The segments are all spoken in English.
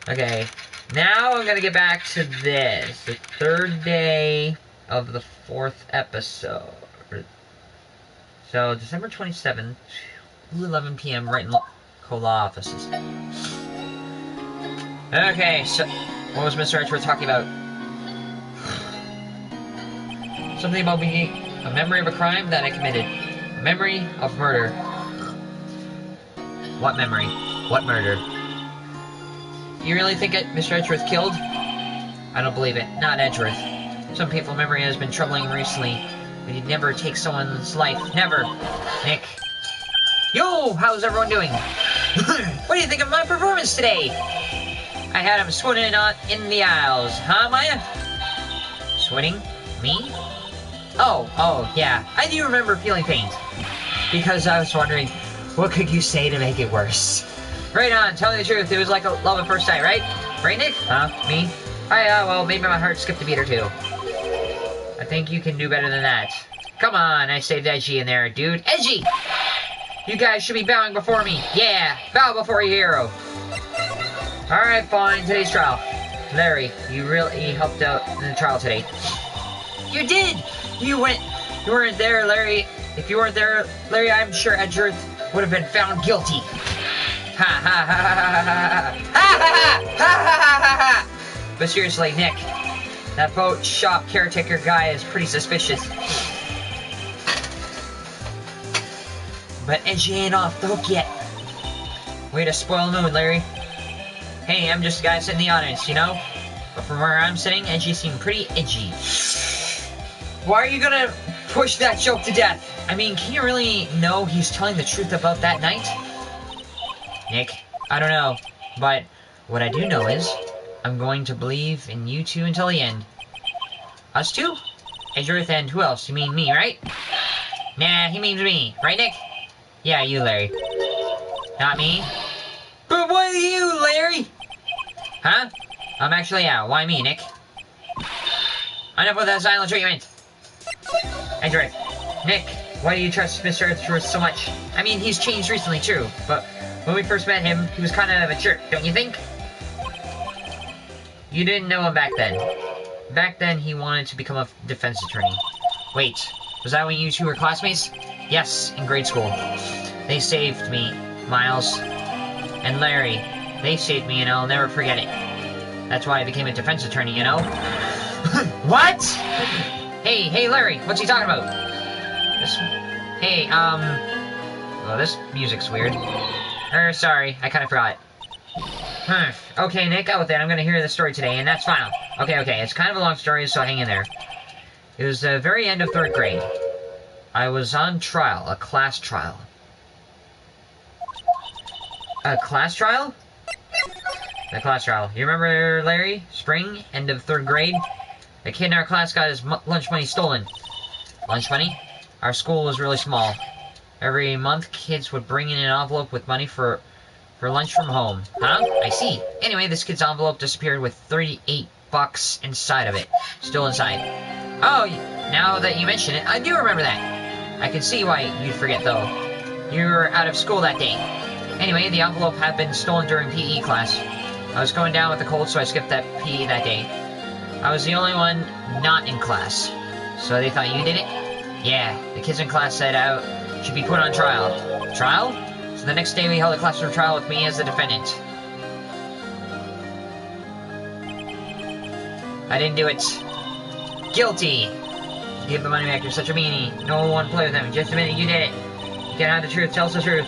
Okay, now I'm gonna get back to this. The third day of the 4th episode. So, December 27th, 2:11 p.m. right in Cola offices. Okay, so what was Mr. Edgeworth talking about? Something about being a memory of a crime that I committed. A memory of murder. What memory? What murder? You really think Mr. Edgeworth killed? I don't believe it. Not Edgeworth. Some people's memory has been troubling recently, but you'd never take someone's life. Never. Nick. Yo! How's everyone doing? What do you think of my performance today? I had him sweating in the aisles. Huh, Maya? Sweating? Me? Oh, yeah. I do remember feeling pain. Because I was wondering, what could you say to make it worse? Right on, tell me the truth. It was like a love at first sight, right? Right, Nick? Huh? Me? Well, maybe my heart skipped a beat or two. I think you can do better than that. Come on, I saved Edgy in there, dude. Edgy! You guys should be bowing before me. Yeah, bow before your hero. Alright, fine. Today's trial. Larry, you really helped out in the trial today. You did! You weren't there, Larry. If you weren't there, Larry, I'm sure Edgeworth would have been found guilty. Ha ha ha ha ha ha ha ha ha ha ha. But seriously, Nick, that boat shop caretaker guy is pretty suspicious. But Edgy ain't off the hook yet. Way to spoil the mood, Larry. Hey, I'm just a guy sitting in the audience, you know? But from where I'm sitting, Edgy seemed pretty edgy. Why are you gonna push that joke to death? I mean, can you really know he's telling the truth about that night? Nick, I don't know. But what I do know is, I'm going to believe in you two until the end. Us two? Edgeworth and who else? You mean me, right? Nah, he means me. Right, Nick? Yeah, you, Larry. Not me? But why you, Larry? Huh? Actually, yeah. Why me, Nick? Enough with that silent treatment. Edgeworth. Nick, why do you trust Mr. Edgeworth so much? I mean, he's changed recently, true. But when we first met him, he was kind of a jerk, don't you think? You didn't know him back then. Back then, he wanted to become a defense attorney. Wait, was that when you two were classmates? Yes, in grade school. They saved me, Miles. And Larry. They saved me, and I'll never forget it. That's why I became a defense attorney, you know? What? Hey, Larry, what's he talking about? Well, this music's weird. Sorry, I kinda forgot. Okay, Nick, out with it. I'm gonna hear the story today, and that's final. Okay, it's kind of a long story, so hang in there. It was the very end of 3rd grade. I was on trial, a class trial. A class trial? The class trial. You remember, Larry? Spring, end of 3rd grade? A kid in our class got his lunch money stolen. Lunch money? Our school was really small. Every month, kids would bring in an envelope with money for lunch from home. Huh? I see. Anyway, this kid's envelope disappeared with $38 inside of it. Still inside. Oh, now that you mention it, I do remember that. I can see why you'd forget, though. You were out of school that day. Anyway, the envelope had been stolen during PE class. I was going down with a cold, so I skipped that PE that day. I was the only one not in class. So they thought you did it? Yeah, the kids in class said I should be put on trial. Trial? So the next day we held a classroom trial with me as the defendant. I didn't do it. Guilty! Give the money back, you're such a meanie. No one want to play with him. Just admit it, you did it. You can't hide the truth, tell us the truth.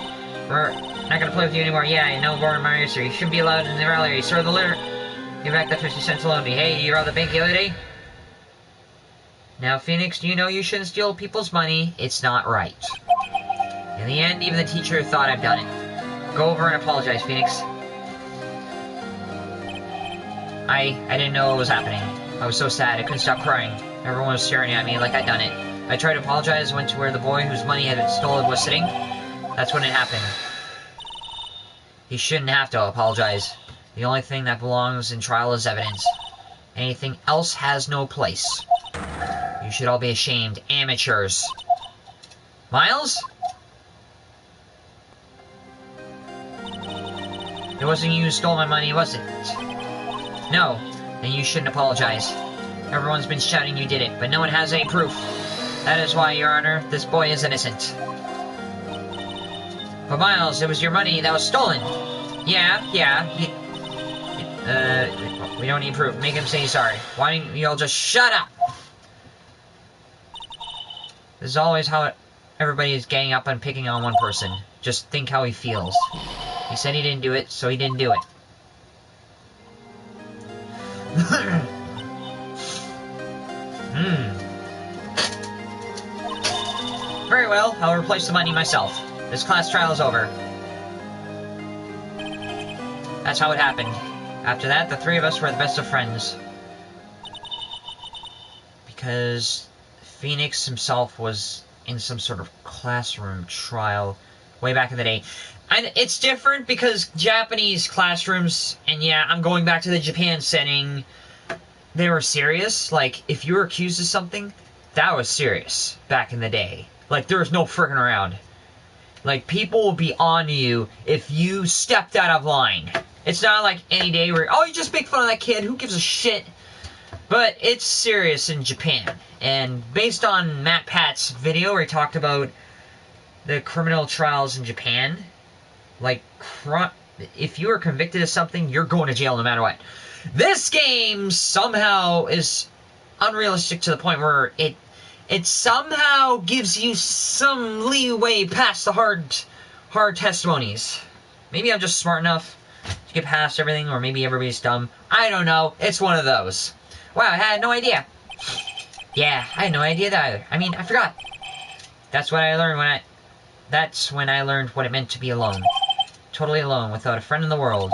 We're not gonna play with you anymore. Yeah, I know, born my history. You shouldn't be allowed in the rally. Sir, the litter. Give back that 50 cents alone. Hey, you robbed the bank the other day? Now, Phoenix, you know you shouldn't steal people's money. It's not right. In the end, even the teacher thought I've done it. Go over and apologize, Phoenix. I didn't know what was happening. I was so sad, I couldn't stop crying. Everyone was staring at me like I'd done it. I tried to apologize, went to where the boy whose money had been stolen was sitting. That's when it happened. He shouldn't have to apologize. The only thing that belongs in trial is evidence. Anything else has no place. You should all be ashamed. Amateurs. Miles? It wasn't you who stole my money, was it? No. Then you shouldn't apologize. Everyone's been shouting you did it, but no one has any proof. That is why, Your Honor, this boy is innocent. But Miles, it was your money that was stolen. Yeah. We don't need proof. Make him say sorry. Why don't you all just shut up? This is always how everybody is ganging up and picking on one person. Just think how he feels. He said he didn't do it, so he didn't do it. Very well, I'll replace the money myself. This class trial is over. That's how it happened. After that, the three of us were the best of friends. Because Phoenix himself was in some sort of classroom trial way back in the day. And it's different because Japanese classrooms, and yeah, I'm going back to the Japan setting, they were serious. Like, if you were accused of something, that was serious back in the day. Like, there was no frickin' around. Like, people will be on you if you stepped out of line. It's not like any day where, oh, you just make fun of that kid, who gives a shit? But it's serious in Japan. And based on Matt Pat's video where he talked about the criminal trials in Japan, like, if you are convicted of something, you're going to jail no matter what. This game somehow is unrealistic to the point where it somehow gives you some leeway past the hard testimonies. Maybe I'm just smart enough to get past everything, or maybe everybody's dumb. I don't know. It's one of those. Wow, I had no idea. Yeah, I had no idea that either. I mean, I forgot. That's when I learned what it meant to be alone. Totally alone, without a friend in the world.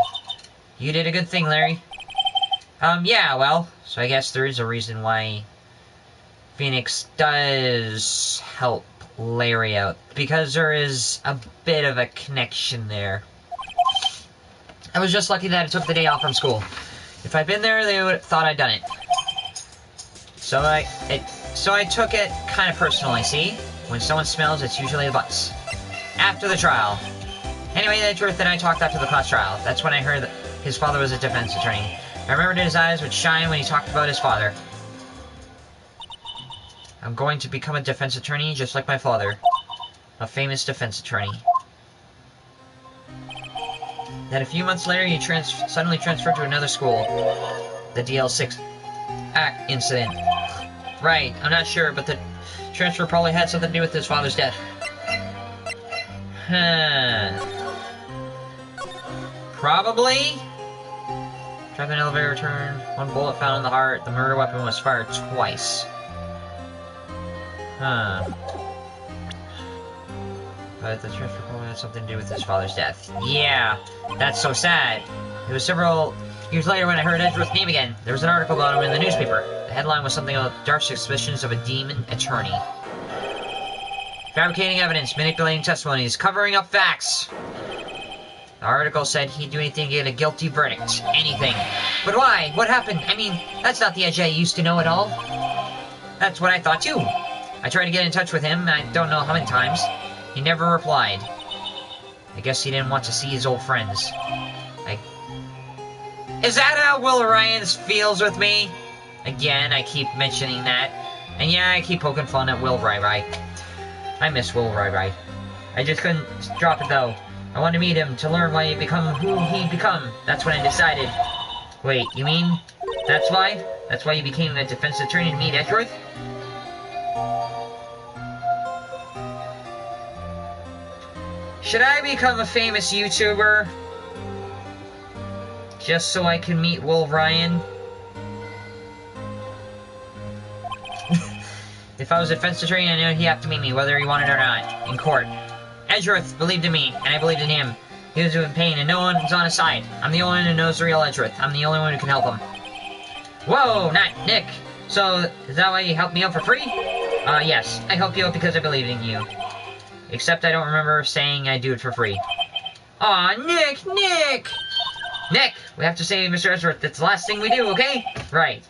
You did a good thing, Larry. Yeah, well, so I guess there is a reason why Phoenix does help Larry out. Because there is a bit of a connection there. I was just lucky that I took the day off from school. If I'd been there, they would have thought I'd done it. So I took it kind of personally, see? When someone smells, it's usually the butts. After the trial. Anyway, the truth that I talked after the class trial. That's when I heard that his father was a defense attorney. I remembered his eyes would shine when he talked about his father. I'm going to become a defense attorney just like my father. A famous defense attorney. Then a few months later, he suddenly transferred to another school. The DL6 Act incident. Right, I'm not sure, but the transfer probably had something to do with his father's death. Probably? Drive an elevator turn. One bullet found in the heart. The murder weapon was fired twice. But the transfer probably had something to do with his father's death. Yeah, that's so sad. It was several years later when I heard Edgeworth's name again. There was an article about him in the newspaper. The headline was something about dark suspicions of a demon attorney. Fabricating evidence, manipulating testimonies, covering up facts. The article said he'd do anything to get a guilty verdict. Anything. But why? What happened? I mean, that's not the Edge I used to know at all. That's what I thought too. I tried to get in touch with him, I don't know how many times. He never replied. I guess he didn't want to see his old friends. Is that how Will Ryan feels with me? Again, I keep mentioning that. And yeah, I keep poking fun at Will Wright. I miss Will Wright. I just couldn't drop it though. I wanted to meet him to learn why he become who he become. That's when I decided. Wait, you mean that's why? That's why you became a defense attorney to meet Edgeworth? Should I become a famous YouTuber? Just so I can meet Will Ryan? If I was a defense attorney, I knew he'd have to meet me, whether he wanted it or not, in court. Edgeworth believed in me, and I believed in him. He was in pain, and no one's on his side. I'm the only one who knows the real Edgeworth. I'm the only one who can help him. Whoa, not Nick. So, is that why you helped me out for free? Yes. I helped you out because I believed in you. Except I don't remember saying I'd do it for free. Aw, Nick! Nick, we have to save Mr. Edgeworth. That's the last thing we do, okay? Right.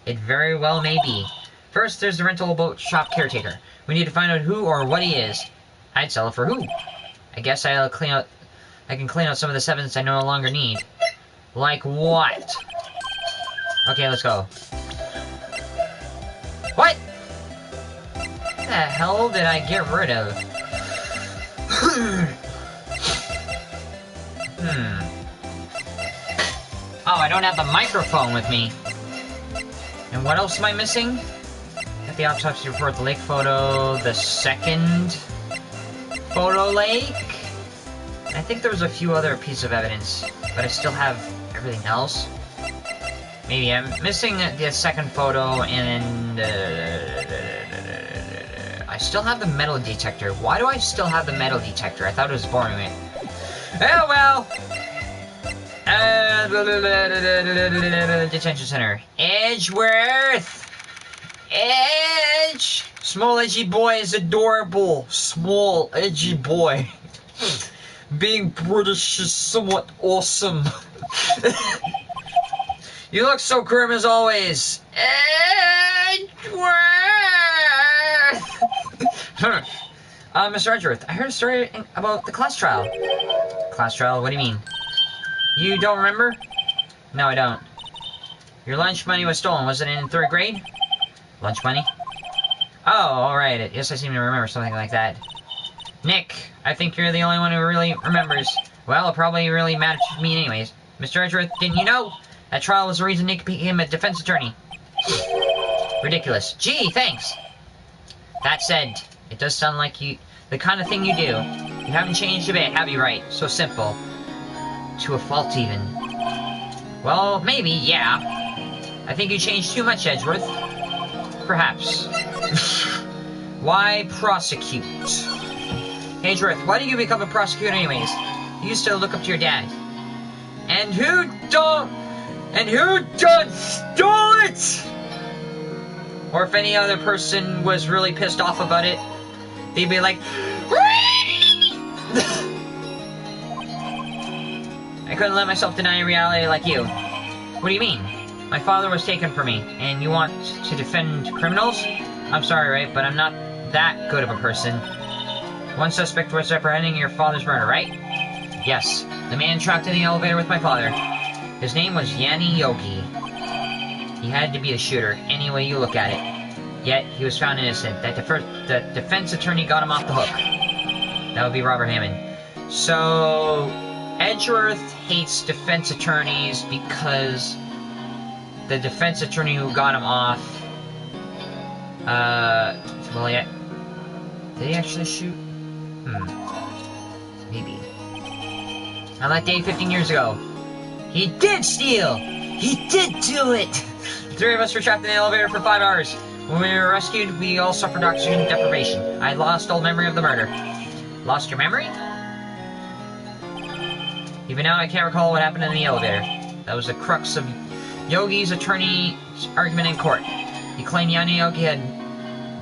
It very well may be. First, there's the rental boat shop caretaker. We need to find out who or what he is. I'd sell it for who? I guess I'll clean out I can clean out some of this evidence I no longer need. Like what? Okay, let's go. What? What the hell did I get rid of? Oh, I don't have the microphone with me. And what else am I missing? Got the autopsy report, the lake photo, the second photo lake. And I think there was a few other pieces of evidence, but I still have everything else. Maybe I'm missing the second photo, and I still have the metal detector. Why do I still have the metal detector? I thought it was boring. Oh well. Detention center. Edgeworth. Edge. Small edgy boy is adorable. Small edgy boy. Being British is somewhat awesome. You look so grim as always. Edgeworth! Mr. Edgeworth, I heard a story about the class trial. Class trial? What do you mean? You don't remember? No, I don't. Your lunch money was stolen. Was it in 3rd grade? Lunch money? Oh, alright. Yes, I seem to remember something like that. Nick, I think you're the only one who really remembers. Well, it probably really matters to me anyways. Mr. Edgeworth, didn't you know? That trial was the reason Nick became a defense attorney. Ridiculous. Gee, thanks. That said, it does sound like the kind of thing you do. You haven't changed a bit, have you, Wright? So simple. To a fault, even. Well, maybe, yeah. I think you changed too much, Edgeworth. Perhaps. Why prosecute? Edgeworth, why did you become a prosecutor anyways? You used to look up to your dad. And who done stole it? Or if any other person was really pissed off about it, they'd be like, I couldn't let myself deny reality like you. What do you mean? My father was taken from me, and you want to defend criminals? I'm sorry, right, but I'm not that good of a person. One suspect was apprehending your father's murder, right? Yes, the man trapped in the elevator with my father. His name was Yanni Yogi. He had to be the shooter, any way you look at it. Yet, he was found innocent. The defense attorney got him off the hook. That would be Robert Hammond. So, Edgeworth hates defense attorneys because the defense attorney who got him off, well, yeah, did he actually shoot? Maybe. On that day 15 years ago, he did steal! He did do it! The 3 of us were trapped in the elevator for 5 hours. When we were rescued, we all suffered oxygen deprivation. I lost all memory of the murder. Lost your memory? Even now, I can't recall what happened in the elevator. That was the crux of Yogi's attorney's argument in court. He claimed Yanni Yogi had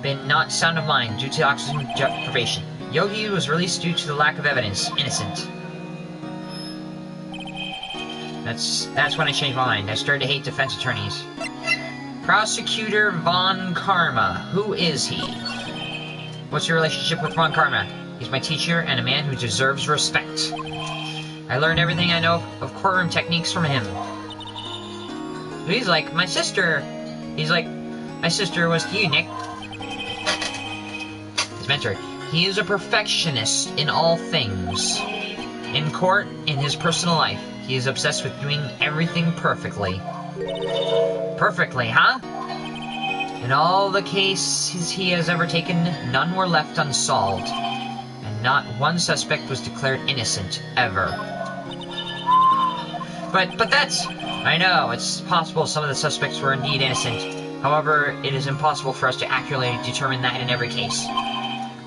been not sound of mind due to oxygen deprivation. Yogi was released due to the lack of evidence. Innocent. That's when I changed my mind. I started to hate defense attorneys. Prosecutor Von Karma. Who is he? What's your relationship with Von Karma? He's my teacher and a man who deserves respect. I learned everything I know of courtroom techniques from him. He's like my sister. He's like my sister was to you, Nick. His mentor. He is a perfectionist in all things. In court, in his personal life, he is obsessed with doing everything perfectly. Perfectly, huh? In all the cases he has ever taken, none were left unsolved. And not one suspect was declared innocent, ever. But that's... I know, it's possible some of the suspects were indeed innocent. However, it is impossible for us to accurately determine that in every case.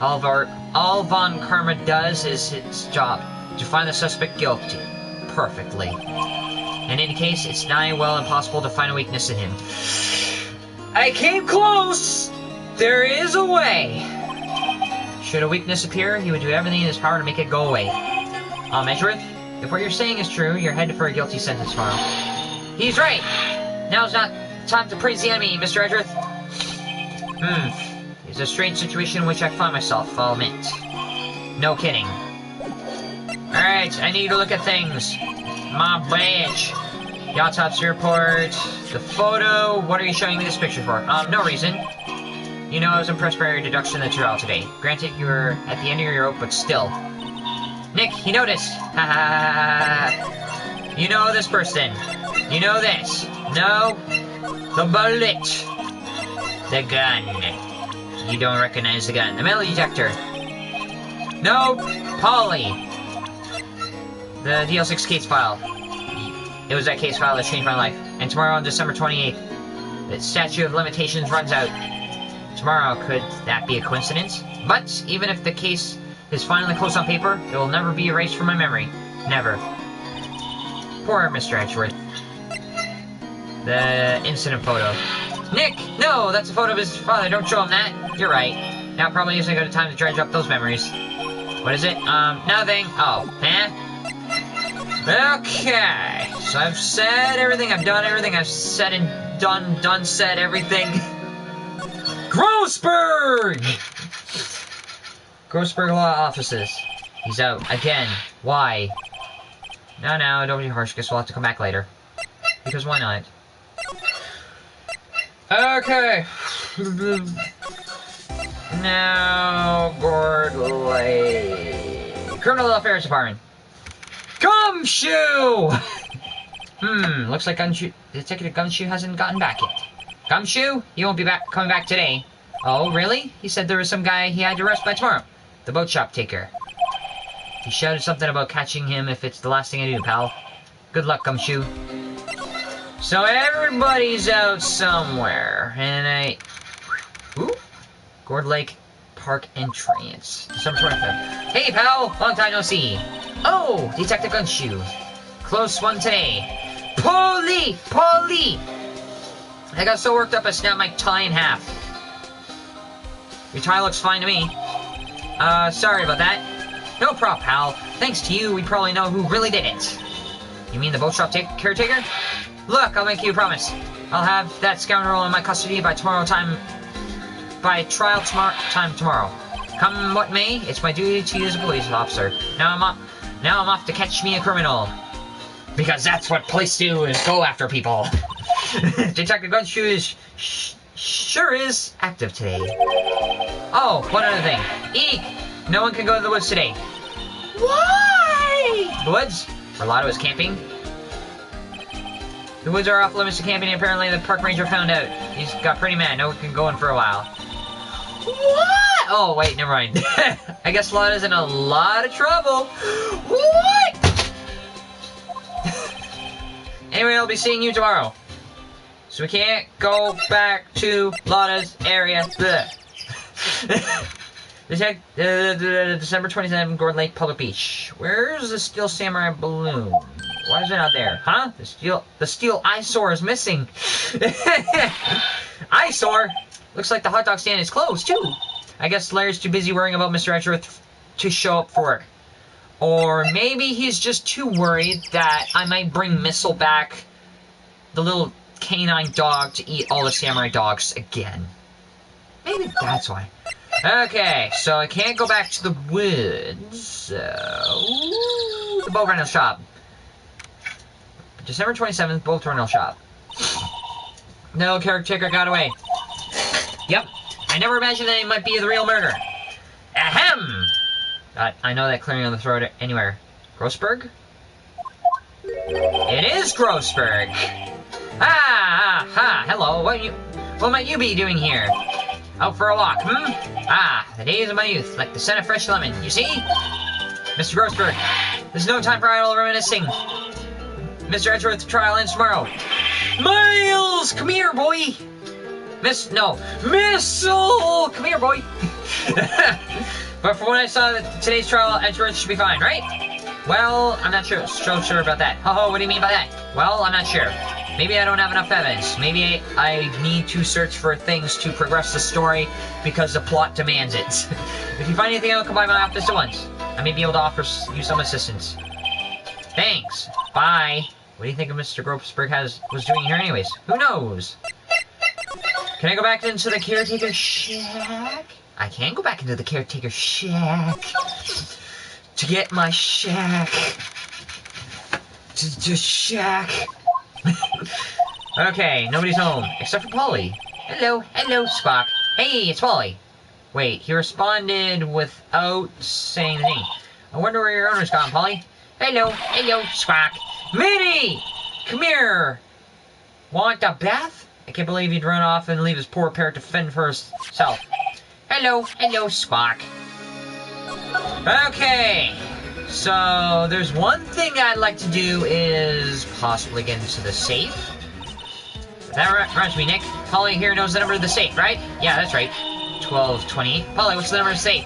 All Von Karma does is his job, to find the suspect guilty. Perfectly. In any case, it's nigh well impossible to find a weakness in him. I came close! There is a way! Should a weakness appear, he would do everything in his power to make it go away. Edgeworth, if what you're saying is true, you're headed for a guilty sentence tomorrow. He's right! Now's not time to praise the enemy, Mr. Edgeworth. It's a strange situation in which I find myself, I'll admit. No kidding. Alright, I need to look at things. My badge. The autopsy report. The photo. What are you showing me this picture for? No reason. You know, I was impressed by your deduction that you're out today. Granted, you were at the end of your rope, but still. Nick, you noticed. Ha ha ha. You know this person. You know this. No. The bullet. The gun. You don't recognize the gun. The metal detector. No. Polly. The DL6 case file. It was that case file that changed my life. And tomorrow on December 28th, the statute of limitations runs out. Tomorrow, could that be a coincidence? But even if the case is finally closed on paper, it will never be erased from my memory. Never. Poor Mr. Edgeworth. The incident photo. Nick! No, that's a photo of his father. Don't show him that. You're right. Now probably isn't a good time to dredge up those memories. What is it? Nothing. Oh, huh? Okay. So I've said everything. I've done everything. I've said and done, said everything. Grossberg! Grossberg Law Offices. He's out. Again. Why? No, don't be harsh. Guess we'll have to come back later. Because why not? Okay. Now, Gordley. Criminal Affairs Department. Gumshoe! Looks like Detective Gumshoe hasn't gotten back yet. Gumshoe? He won't be coming back today. Oh, really? He said there was some guy he had to arrest by tomorrow. The boat shop taker. He shouted something about catching him if it's the last thing I do, pal. Good luck, Gumshoe. So everybody's out somewhere, and Ooh? Gord Lake Park entrance. December 25th. Hey, pal! Long time no see. Oh, Detective Gumshoe. Close one today. Polly! I got so worked up I snapped my tie in half. Your tie looks fine to me. Sorry about that. No problem, pal. Thanks to you, we probably know who really did it. You mean the boat shop caretaker? Look, I'll make you a promise. I'll have that scoundrel in my custody by trial time tomorrow. Come what may, it's my duty to you as a police officer. Now I'm off to catch me a criminal. Because that's what police do, is go after people. Detective Gumshoe sure is active today. Oh, one other thing. Eek! No one can go to the woods today. Why? The woods? Where Lotto is camping. The woods are off limits to camping, and apparently the park ranger found out. He's got pretty mad. No one can go in for a while. What? Oh, wait, never mind. I guess Lotto's in a lot of trouble. What? Anyway, I'll be seeing you tomorrow. So we can't go back to Lotta's area. December 27th, Gordon Lake, Public Beach. Where's the Steel Samurai balloon? Why is it not there? Huh? The steel eyesore is missing. Eyesore? Looks like the hot dog stand is closed, too. I guess Larry's too busy worrying about Mr. Edgeworth to show up for work. Or maybe he's just too worried that I might bring Missile back, the little canine dog, to eat all the samurai dogs again. Maybe that's why. Okay, so I can't go back to the woods. The boat rental shop. December 27th, boat rental shop. No, caretaker got away. Yep, I never imagined that it might be the real murder. Ahem! I know that clearing on the throat anywhere. Grossberg? It is Grossberg! Hello, what might you be doing here? Out for a walk, the days of my youth, like the scent of fresh lemon, you see? Mr. Grossberg, there's no time for idle reminiscing. Mr. Edgeworth's trial ends tomorrow. Miles, come here, boy! Missile, come here, boy! But from what I saw, today's trial, Edgeworth should be fine, right? Well, I'm not sure about that. What do you mean by that? Well, I'm not sure. Maybe I don't have enough evidence. Maybe I need to search for things to progress the story because the plot demands it. If you find anything, I'll come by my office at once. I may be able to offer you some assistance. Thanks. Bye. What do you think Mr. Grossberg was doing here anyways? Who knows? Can I go back into the caretaker shack? I can go back into the caretaker shack. to get my shack. To shack. Okay, nobody's home, except for Polly. Hello, Spock. Hey, it's Polly. Wait, he responded without saying the name. I wonder where your owner's gone, Polly. Hello, Spock. Minnie! Come here! Want a bath? I can't believe he'd run off and leave his poor parrot to fend for himself. Hello, Spock. Okay, so there's one thing I'd like to do is possibly get into the safe. That reminds me, Nick. Polly here knows the number of the safe, right? Yeah, that's right. 1228. Polly, what's the number of the safe?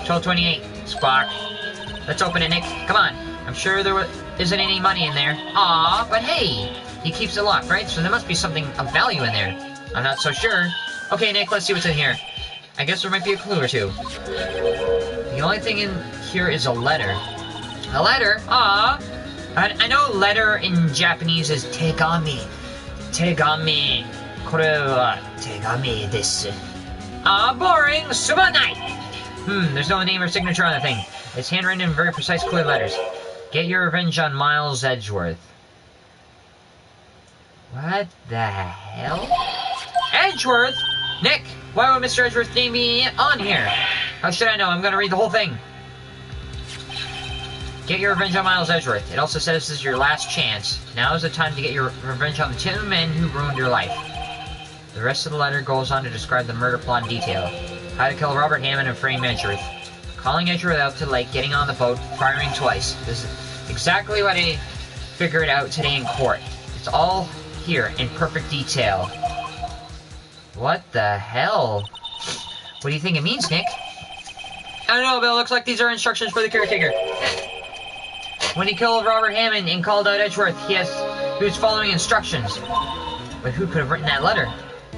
1228. Spock. Let's open it, Nick. Come on. I'm sure there isn't any money in there. Aw, but hey, he keeps it locked, right? So there must be something of value in there. I'm not so sure. Okay, Nick, let's see what's in here. I guess there might be a clue or two. The only thing in here is a letter. A letter? Aw. I know letter in Japanese is tegami. Tegami. Kore wa tegami desu. Ah, boring. Subanai. There's no name or signature on the thing. It's handwritten in very precise, clear letters. Get your revenge on Miles Edgeworth. What the hell? Edgeworth? Nick, why would Mr. Edgeworth's name be on here? How should I know? I'm gonna read the whole thing. Get your revenge on Miles Edgeworth. It also says this is your last chance. Now is the time to get your revenge on the 2 men who ruined your life. The rest of the letter goes on to describe the murder plot in detail. How to kill Robert Hammond and frame Edgeworth. Calling Edgeworth out to the lake, getting on the boat, firing twice. This is exactly what I figured out today in court. It's all here in perfect detail. What the hell? What do you think it means, Nick? I don't know, but it looks like these are instructions for the caretaker. When he killed Robert Hammond and called out Edgeworth, he was following instructions. But who could have written that letter?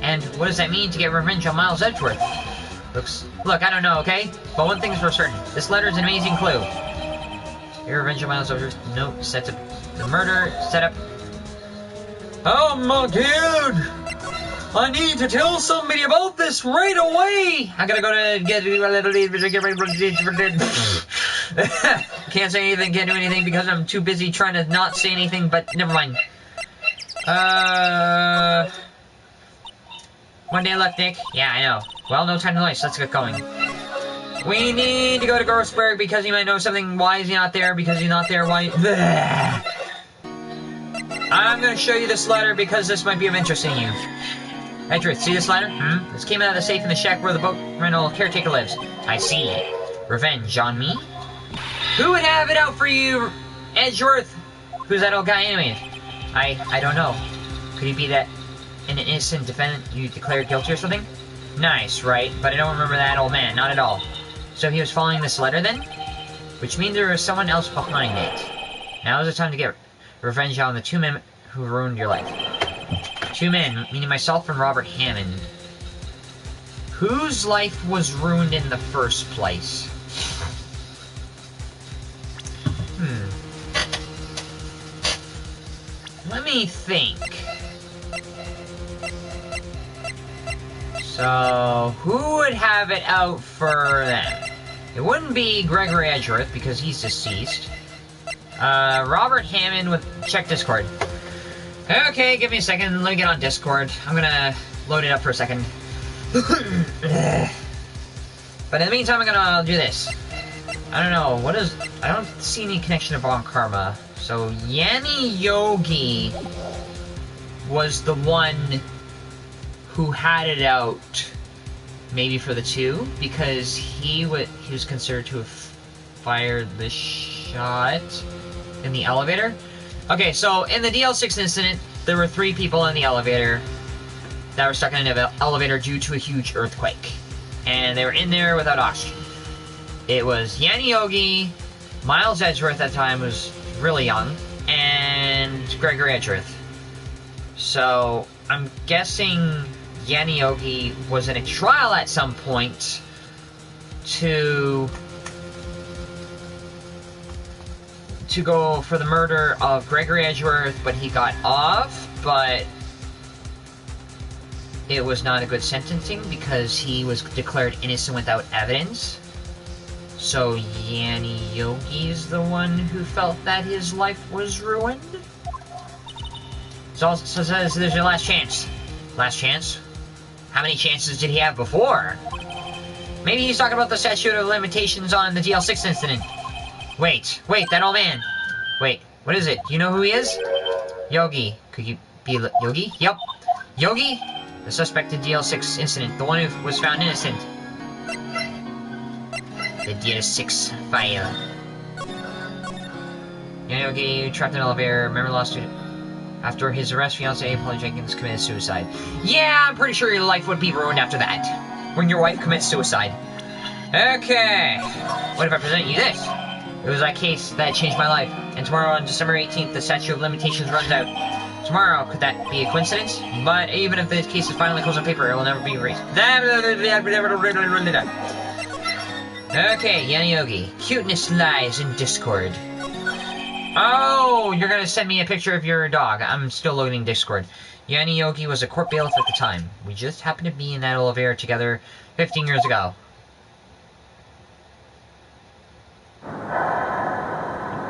And what does that mean to get revenge on Miles Edgeworth? Look, I don't know, okay? But one thing's for certain. This letter is an amazing clue. Your revenge on Miles Edgeworth. Note sets up the murder setup. Oh my dude! I need to tell somebody about this right away! I gotta go to get can't say anything, can't do anything because I'm too busy trying to not say anything, but never mind. 1 day left, Nick. Yeah, I know. Well, no time to waste. Let's get going. We need to go to Grossberg because he might know something. Why is he not there? Because he's not there. Why? I'm going to show you this letter because this might be of interest in you. Edgeworth, see this letter? This came out of the safe in the shack where the boat rental caretaker lives. I see. Revenge on me? Who would have it out for you, Edgeworth? Who's that old guy anyway? I don't know. Could he be that an innocent defendant you declared guilty or something? Nice, right? But I don't remember that old man, not at all. So he was following this letter then? Which means there was someone else behind it. Now is the time to get revenge on the 2 men who ruined your life. 2 men, meaning myself and Robert Hammond. Whose life was ruined in the first place? Let me think. So, who would have it out for them? It wouldn't be Gregory Edgeworth, because he's deceased. Robert Hammond would... Check Discord. Okay, give me a second. Let me get on Discord. I'm gonna load it up for a second. But in the meantime, I'm gonna do this. I don't know, what is... I don't see any connection to Bon Karma. So, Yanni Yogi was the one who had it out, maybe for the 2, because he was considered to have fired the shot in the elevator. Okay, so in the DL6 incident, there were 3 people in the elevator that were stuck in an elevator due to a huge earthquake. And they were in there without oxygen. It was Yanni Yogi, Miles Edgeworth at the time was really young, and Gregory Edgeworth. So, I'm guessing Yanni Yogi was in a trial at some point to go for the murder of Gregory Edgeworth, but he got off, but it was not a good sentencing because he was declared innocent without evidence. So Yanni Yogi's the one who felt that his life was ruined? So says there's your last chance. Last chance? How many chances did he have before? Maybe he's talking about the statute of limitations on the DL6 incident. Wait, that old man. Wait, what is it? Do you know who he is? Yogi. Could you be Yogi? Yep. Yogi? The suspect in DL6 incident. The one who was found innocent. The DL6 file. Yogi trapped in an elevator. Memory lost student. After his arrest, fiancée Polly Jenkins committed suicide. Yeah, I'm pretty sure your life would be ruined after that. When your wife commits suicide. Okay. What if I present you this? It was that case that changed my life. And tomorrow on December 18th, the statute of limitations runs out. Tomorrow, could that be a coincidence? But even if the case is finally closed on paper, it will never be erased. Okay, Yanni Yogi. Cuteness lies in Discord. Oh, you're gonna send me a picture of your dog. I'm still loading Discord. Yanni Yogi was a court bailiff at the time. We just happened to be in that elevator together 15 years ago.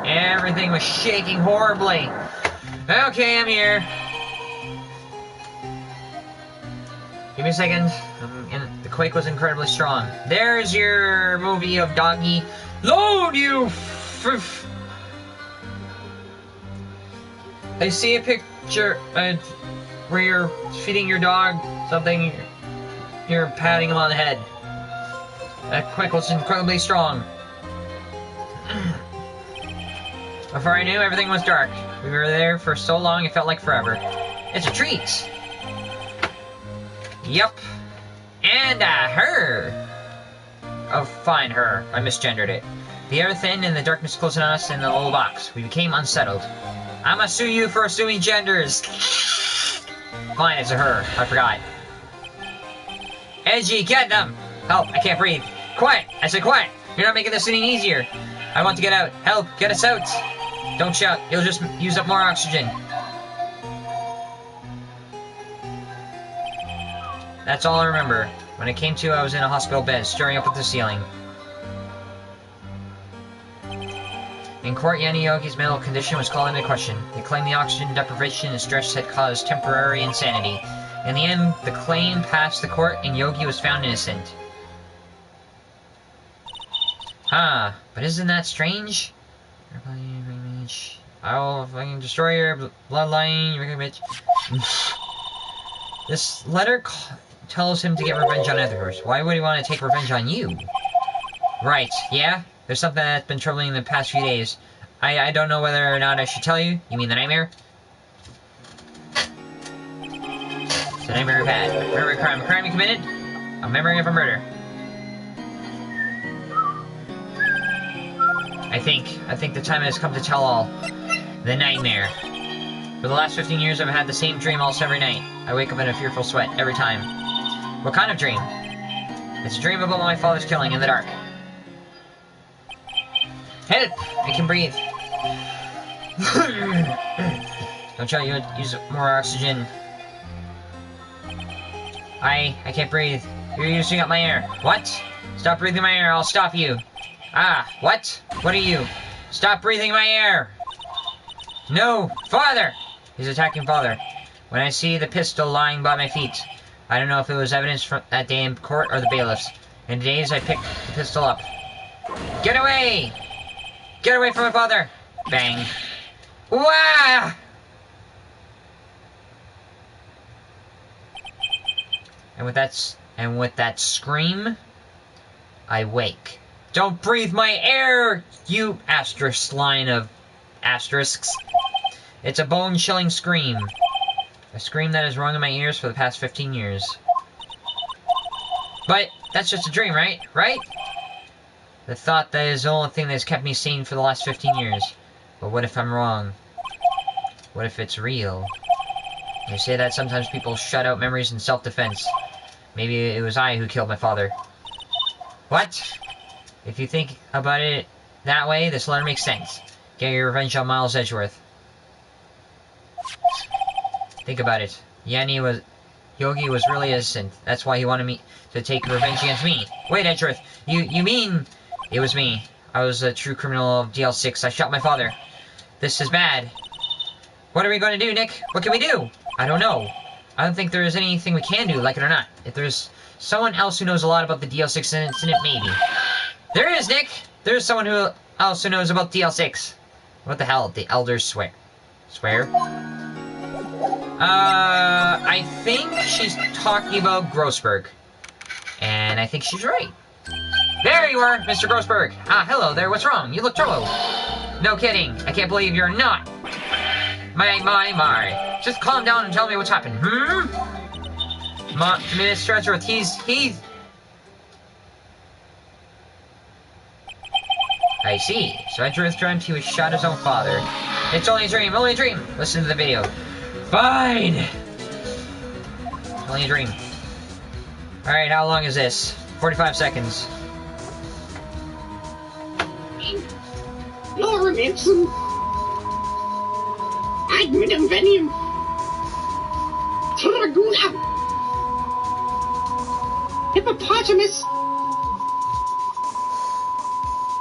Everything was shaking horribly. Okay, I'm here. Give me a second. The quake was incredibly strong. There's your movie of doggy. Load, you I see a picture where you're feeding your dog something. You're patting him on the head. That quake was incredibly strong. Before I knew, everything was dark. We were there for so long, it felt like forever. It's a treat! Yup. And her! Oh, fine, her. I misgendered it. The air thin and the darkness closing on us in the little box. We became unsettled. I'ma sue you for assuming genders! Fine, it's a her. I forgot. Edgy, get them! Help, I can't breathe. Quiet! I said quiet! You're not making this any easier. I want to get out. Help, get us out! Don't shout, you'll just use up more oxygen. That's all I remember. When I came to, I was in a hospital bed, staring up at the ceiling. In court, Yanni Yogi's mental condition was called into question. They claimed the oxygen deprivation and stress had caused temporary insanity. In the end, the claim passed the court and Yogi was found innocent. Huh, but isn't that strange? I'll fucking destroy your bloodline, you bitch. This letter tells him to get revenge on others. Why would he want to take revenge on you? Right, yeah? There's something that's been troubling the past few days. I don't know whether or not I should tell you. You mean the nightmare? It's the nightmare I've had. Remember a crime. A crime you committed? A memory of a murder. I think the time has come to tell all. The nightmare. For the last 15 years, I've had the same dream almost every night. I wake up in a fearful sweat every time. What kind of dream? It's a dream about my father's killing in the dark. Help! I can breathe. Don't try to use more oxygen. I can't breathe. You're using up my air. What? Stop breathing my air, I'll stop you. Ah, what? What are you? Stop breathing my air! No! Father! He's attacking Father. When I see the pistol lying by my feet, I don't know if it was evidence from that day in court or the bailiffs. In days, I picked the pistol up. Get away! Get away from my father! Bang. Wah! And with that scream, I wake. Don't breathe my air, you asterisk line of asterisks. It's a bone-chilling scream. A scream that has rung in my ears for the past 15 years. But that's just a dream, right? Right? The thought that is the only thing that has kept me sane for the last 15 years. But what if I'm wrong? What if it's real? They say that sometimes people shut out memories in self-defense. Maybe it was I who killed my father. What? If you think about it that way, this letter makes sense. Get your revenge on Miles Edgeworth. Think about it. Yogi was really innocent. That's why he wanted me to take revenge against me. Wait, Edgeworth, you mean It was me. I was a true criminal of DL6. I shot my father. This is bad. What are we going to do, Nick? What can we do? I don't know. I don't think there is anything we can do, like it or not. If there's someone else who knows a lot about the DL6 incident, maybe. There is, Nick! There's someone who also knows about DL6. What the hell? The elders swear. Swear? I think she's talking about Grossberg. And I think she's right. There you are, Mr. Grossberg. Ah, hello there. What's wrong? You look troubled. No kidding. I can't believe you're not. My. Just calm down and tell me what's happened. Mr. Edgeworth, he's... I see. So Edgeworth dreamt he was shot his own father. It's only a dream, only a dream. Listen to the video. Fine. Only a dream. Alright, how long is this? 45 seconds. Laura Nixon. Admin Venium. Tragula. Hippopotamus.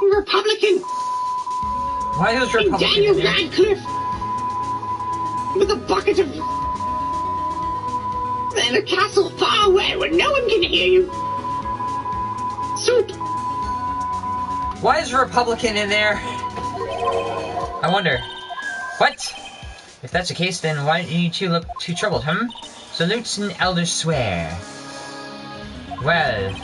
Republican. Why is Republican? Daniel Radcliffe. With a bucket of... and a castle far away where no one can hear you. Soup. Why is Republican in there? I wonder. What? If that's the case, then why do you two look too troubled, Salutes and elders swear. Well,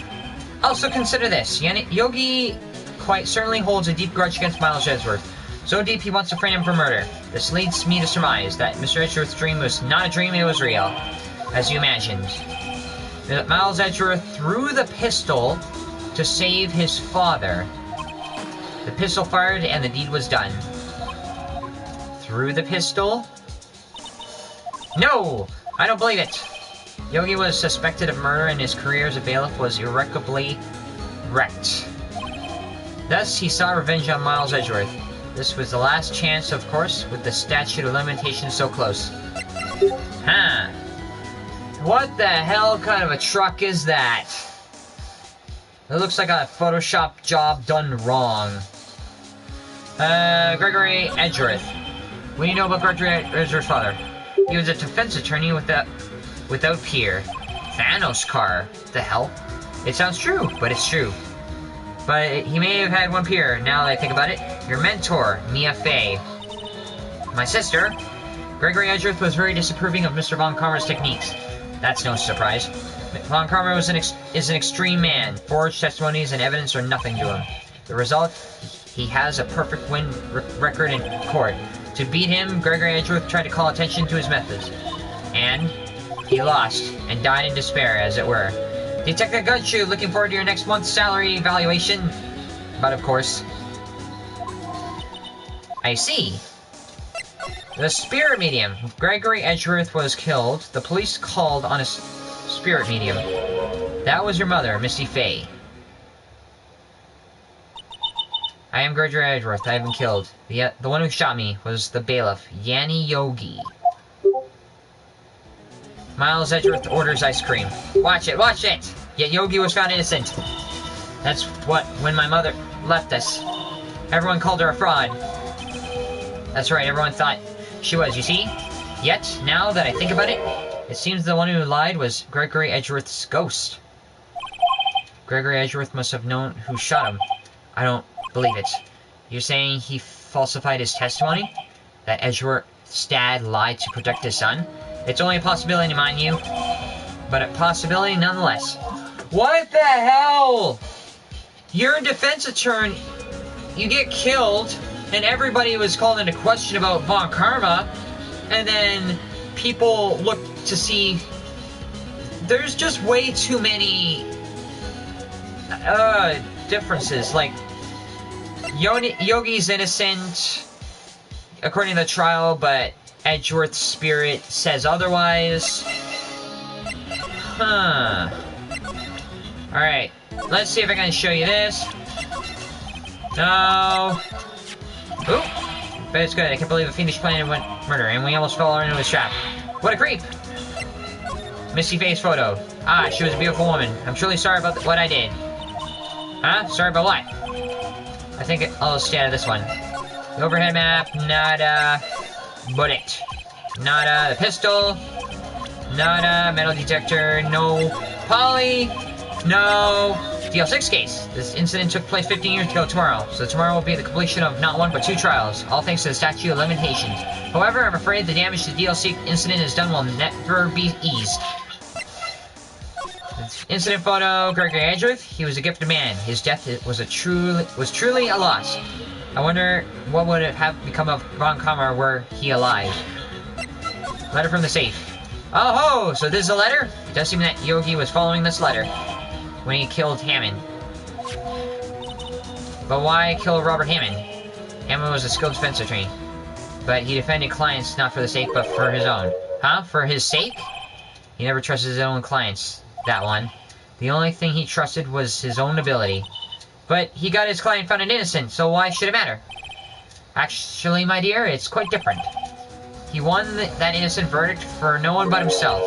also consider this. Yogi quite certainly holds a deep grudge against Miles Edgeworth. So deep he wants to frame him for murder. This leads me to surmise that Mr. Edgeworth's dream was not a dream, it was real. As you imagined. That Miles Edgeworth threw the pistol to save his father. The pistol fired and the deed was done. Threw the pistol? No! I don't believe it! Yogi was suspected of murder and his career as a bailiff was irrecoverably wrecked. Thus, he sought revenge on Miles Edgeworth. This was the last chance, of course, with the statute of limitations so close. Huh. What the hell kind of a truck is that? It looks like a Photoshop job done wrong. Gregory Edgeworth. What do you know about Gregory Edgeworth's father? He was a defense attorney without peer. Thanos car. The hell? It sounds true, but it's true. But he may have had one peer, now that I think about it. Your mentor, Mia Fey. My sister, Gregory Edgeworth, was very disapproving of Mr. Von Karma's techniques. That's no surprise. Von Karma is an extreme man. Forged testimonies and evidence are nothing to him. The result, he has a perfect win record in court. To beat him, Gregory Edgeworth tried to call attention to his methods. And he lost, and died in despair, as it were. Detective Gunshoe, looking forward to your next month's salary evaluation. But of course... I see. The spirit medium. Gregory Edgeworth was killed. The police called on a spirit medium. That was your mother, Misty Fey. I am Gregory Edgeworth. I have been killed. The one who shot me was the bailiff, Yanni Yogi. Miles Edgeworth orders ice cream. Watch it, watch it! Yet Yogi was found innocent. That's when my mother left us. Everyone called her a fraud. That's right, everyone thought she was, you see? Yet, now that I think about it, it seems the one who lied was Gregory Edgeworth's ghost. Gregory Edgeworth must have known who shot him. I don't believe it. You're saying he falsified his testimony? That Edgeworth's dad lied to protect his son? It's only a possibility, mind you. But a possibility nonetheless. What the hell? You're a defense attorney. You get killed, and everybody was called into question about Von Karma, and then people look to see... There's just way too many... differences. Like, Yogi's innocent, according to the trial, but Edgeworth's spirit says otherwise. Huh. Alright, let's see if I can show you this. No. Oop. But it's good. I can't believe a fiendish plan went murder, and we almost fell into his trap. What a creep! Misty Faye's photo. Ah, she was a beautiful woman. I'm truly sorry about what I did. Huh? Sorry about what? I think I'll stay out of this one. The overhead map, nada. Bullet, nada. The pistol, nada. Metal detector, no. Poly, no. DL6 case. This incident took place 15 years ago tomorrow, so tomorrow will be the completion of not one but 2 trials, all thanks to the statute of limitations. However, I'm afraid the damage to the DLC incident is done will never be eased. Incident photo, Gregory Edgeworth. He was a gifted man. His death was truly a loss. I wonder what would have become of Von Kammer were he alive. Letter from the safe. Oh ho! So this is a letter? It does seem that Yogi was following this letter when he killed Hammond. But why kill Robert Hammond? Hammond was a skilled defense attorney. But he defended clients not for the sake, but for his own. Huh? For his sake? He never trusted his own clients. That one. The only thing he trusted was his own ability. But he got his client found innocent, so why should it matter? Actually, my dear, it's quite different. He won that innocent verdict for no one but himself.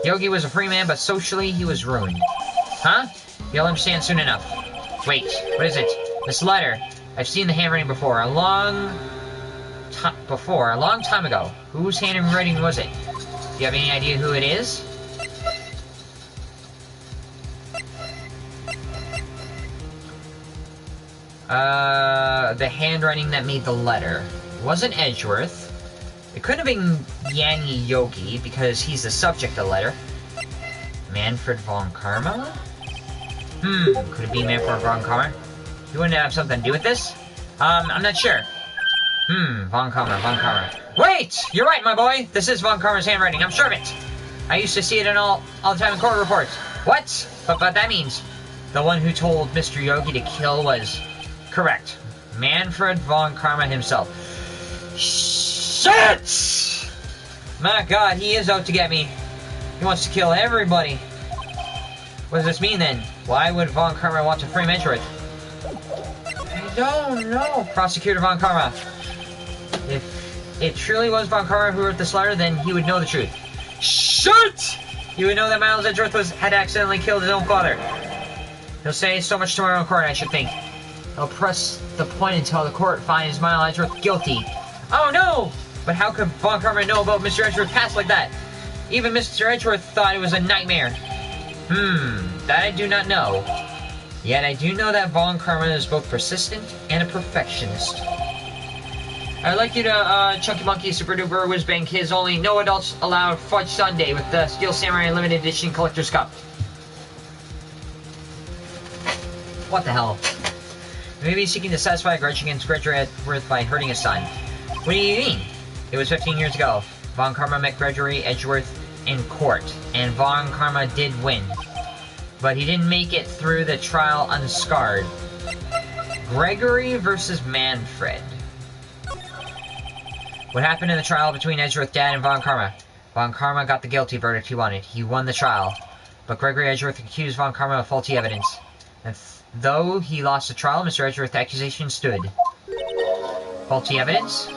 Yogi was a free man, but socially he was ruined. Huh? You'll understand soon enough. Wait, what is it? This letter. I've seen the handwriting before. A long time ago. Whose handwriting was it? Do you have any idea who it is? The handwriting that made the letter. It wasn't Edgeworth. It couldn't have been Yanni Yogi, because he's the subject of the letter. Manfred von Karma? Could it be Manfred von Karma? You wouldn't have something to do with this? I'm not sure. Von Karma. Wait! You're right, my boy! This is Von Karma's handwriting, I'm sure of it! I used to see it in all the time in court reports. What? But that means the one who told Mr. Yogi to kill was correct. Manfred von Karma himself. Shit! My god, he is out to get me. He wants to kill everybody. What does this mean then? Why would Von Karma want to frame Edgeworth? I don't know. Prosecutor Von Karma. If it truly was Von Karma who wrote this letter, then he would know the truth. Shit! He would know that Miles Edgeworth had accidentally killed his own father. He'll say so much tomorrow in court, I should think. He'll press the point until the court finds Miles Edgeworth guilty. Oh no! But how could Von Karma know about Mr. Edgeworth's past like that? Even Mr. Edgeworth thought it was a nightmare. That I do not know. Yet I do know that Von Karma is both persistent and a perfectionist. I'd like you to, Chunky Monkey Super Duper Whizbang Kids Only No Adults Allowed Fudge Sundae with the Steel Samurai Limited Edition Collector's Cup. What the hell? Maybe he's seeking to satisfy a grudge against Gregory Edgeworth by hurting his son. What do you mean? It was 15 years ago. Von Karma met Gregory Edgeworth in court, and Von Karma did win. But he didn't make it through the trial unscarred. Gregory versus Manfred. What happened in the trial between Edgeworth's dad and Von Karma? Von Karma got the guilty verdict he wanted. He won the trial. But Gregory Edgeworth accused Von Karma of faulty evidence. And though he lost the trial, Mr. Edgeworth's accusation stood. Faulty evidence?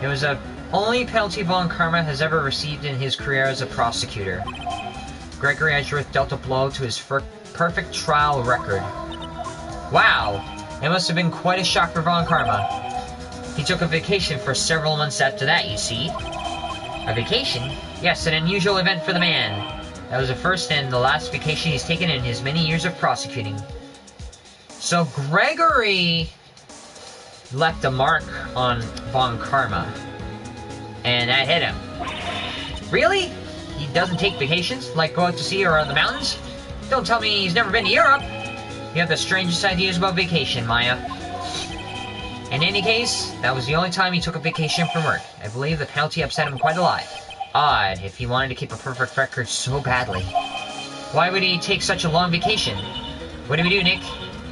It was the only penalty Von Karma has ever received in his career as a prosecutor. Gregory Edgeworth dealt a blow to his perfect trial record. Wow! It must have been quite a shock for Von Karma. He took a vacation for several months after that, you see. A vacation? Yes, an unusual event for the man. That was the first and the last vacation he's taken in his many years of prosecuting. So Gregory left a mark on Von Karma. And that hit him. Really? He doesn't take vacations, like go out to sea or on the mountains? Don't tell me he's never been to Europe! You have the strangest ideas about vacation, Maya. In any case, that was the only time he took a vacation from work. I believe the penalty upset him quite a lot. Odd, if he wanted to keep a perfect record so badly. Why would he take such a long vacation? What do we do, Nick?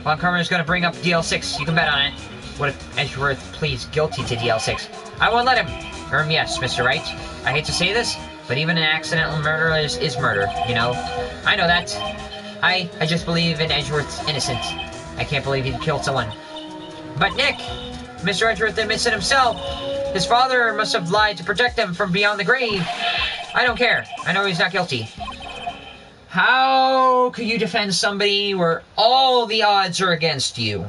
Von Karma is going to bring up DL6, you can bet on it. What if Edgeworth pleads guilty to DL6? I won't let him! Yes, Mr. Wright. I hate to say this, but even an accidental murder is murder, you know? I know that. I just believe in Edgeworth's innocence. I can't believe he killed someone. But Nick! Mr. Edgeworth admits it himself! His father must have lied to protect him from beyond the grave! I don't care. I know he's not guilty. How could you defend somebody where all the odds are against you?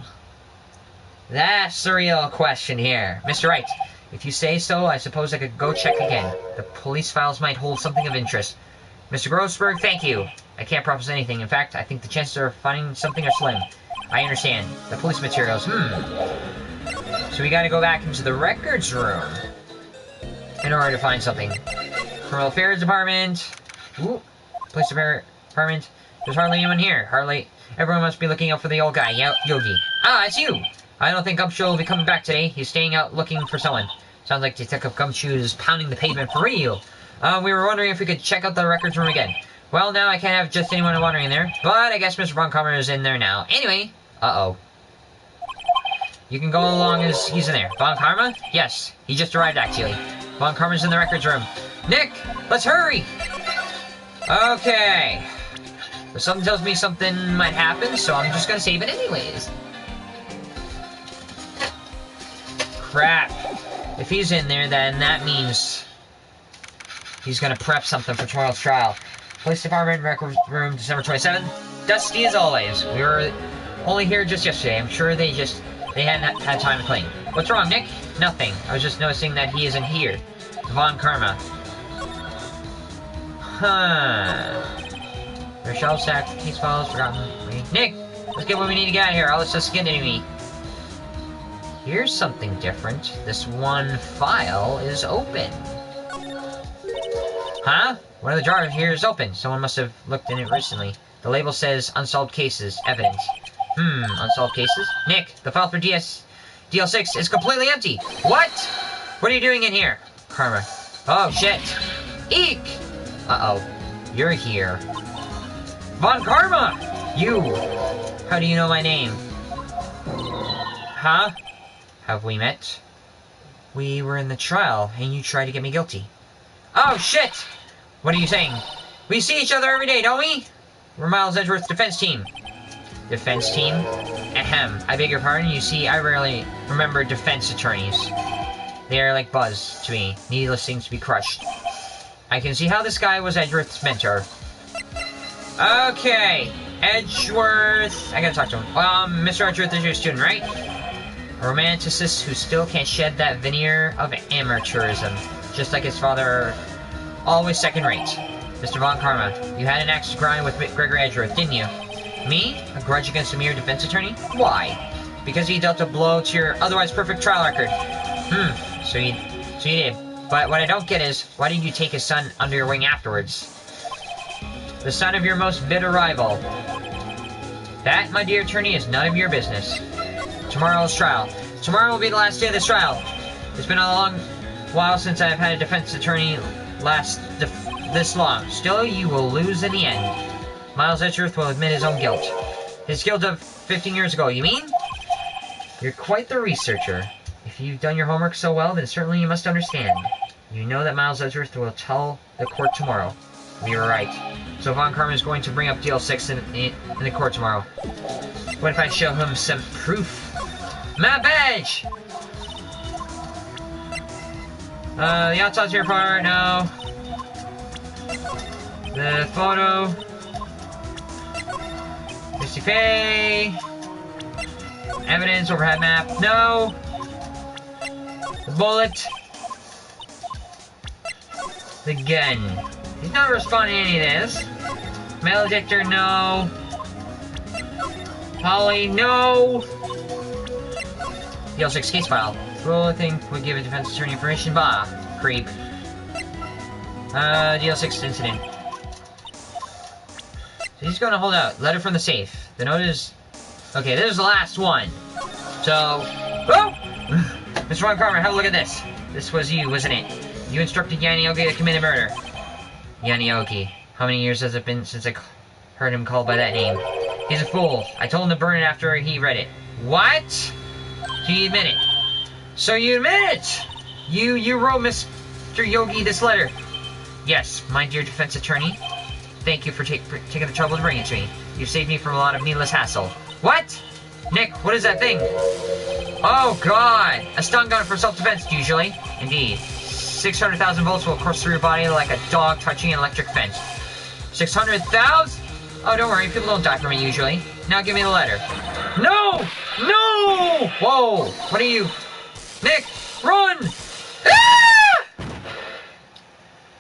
That's the real question here. Mr. Wright, if you say so, I suppose I could go check again. The police files might hold something of interest. Mr. Grossberg, thank you. I can't promise anything. In fact, I think the chances of finding something are slim. I understand. The police materials, So we gotta go back into the records room in order to find something. Criminal Affairs Department. Ooh. Police Department. There's hardly anyone here. Hardly. Everyone must be looking out for the old guy, Yogi. Ah, it's you! I don't think Gumshoe will be coming back today. He's staying out looking for someone. Sounds like Detective Gumshoe is pounding the pavement for real. We were wondering if we could check out the records room again. Well, now I can't have just anyone wandering in there, but I guess Mr. Von Karma is in there now. Anyway, you can go along as he's in there. Von Karma? Yes, he just arrived actually. Von Karma's in the records room. Nick, let's hurry! Okay. But something tells me something might happen, so I'm just gonna save it anyways. Crap. If he's in there, then that means he's gonna prep something for tomorrow's trial. Police Department, Record Room, December 27th. Dusty as always. We were only here just yesterday. I'm sure they hadn't had time to clean. What's wrong, Nick? Nothing. I was just noticing that he isn't here. Von Karma. Their shelves stacked, case files, forgotten. Nick! Let's get what we need to get out of here. All this just getting to me. Here's something different. This one file is open. Huh? One of the drawers here is open. Someone must have looked in it recently. The label says Unsolved Cases, Evidence. Unsolved Cases? Nick, the file for DL6 is completely empty. What? What are you doing in here? Karma. Oh, shit. Eek! Uh-oh. You're here. Von Karma! You! How do you know my name? Huh? Have we met? We were in the trial, and you tried to get me guilty. Oh, shit! What are you saying? We see each other every day, don't we? We're Miles Edgeworth's defense team. Defense team? Ahem. I beg your pardon. You see, I rarely remember defense attorneys. They are like Buzz to me. Needless things to be crushed. I can see how this guy was Edgeworth's mentor. Okay. Edgeworth. I gotta talk to him. Mr. Edgeworth is your student, right? A romanticist who still can't shed that veneer of amateurism. Just like his father, always second rate. Mr. Von Karma, you had an axe to grind with Gregory Edgeworth, didn't you? Me? A grudge against a mere defense attorney? Why? Because he dealt a blow to your otherwise perfect trial record. So you did. But what I don't get is, why did you take his son under your wing afterwards? The son of your most bitter rival. That, my dear attorney, is none of your business. Tomorrow's trial. Tomorrow will be the last day of this trial. It's been a long while since I've had a defense attorney last this long. Still, you will lose in the end. Miles Edgeworth will admit his own guilt. His guilt of 15 years ago, you mean? You're quite the researcher. If you've done your homework so well, then certainly you must understand. You know that Miles Edgeworth will tell the court tomorrow. We were right. So Von Karma is going to bring up DL6 in the court tomorrow. What if I show him some proof? My badge! The outside's here part now. The photo. Misty Faye. Evidence, overhead map. No. The bullet. The gun. He's not responding to any of this. Metal detector, no. Holly, no. DL6 case file. Roll, I think, would give a defense attorney information. Bah, creep. DL6 incident. So he's gonna hold out. Letter from the safe. The note is... Okay, this is the last one. So... Oh! Mr. Von Karma, have a look at this. This was you, wasn't it? You instructed Yanioki to commit a murder. Yanioki. How many years has it been since I heard him called by that name? He's a fool. I told him to burn it after he read it. What? So you admit it? So you admit it? You wrote Mr. Yogi this letter? Yes, my dear defense attorney. Thank you for taking the trouble to bring it to me. You've saved me from a lot of needless hassle. What? Nick, what is that thing? Oh, God! A stun gun for self-defense, usually. Indeed. 600,000 volts will course through your body like a dog touching an electric fence. 600,000? Oh, don't worry, people don't die from it usually. Now give me the letter. No! No! Whoa! What are you? Nick, run! Ah!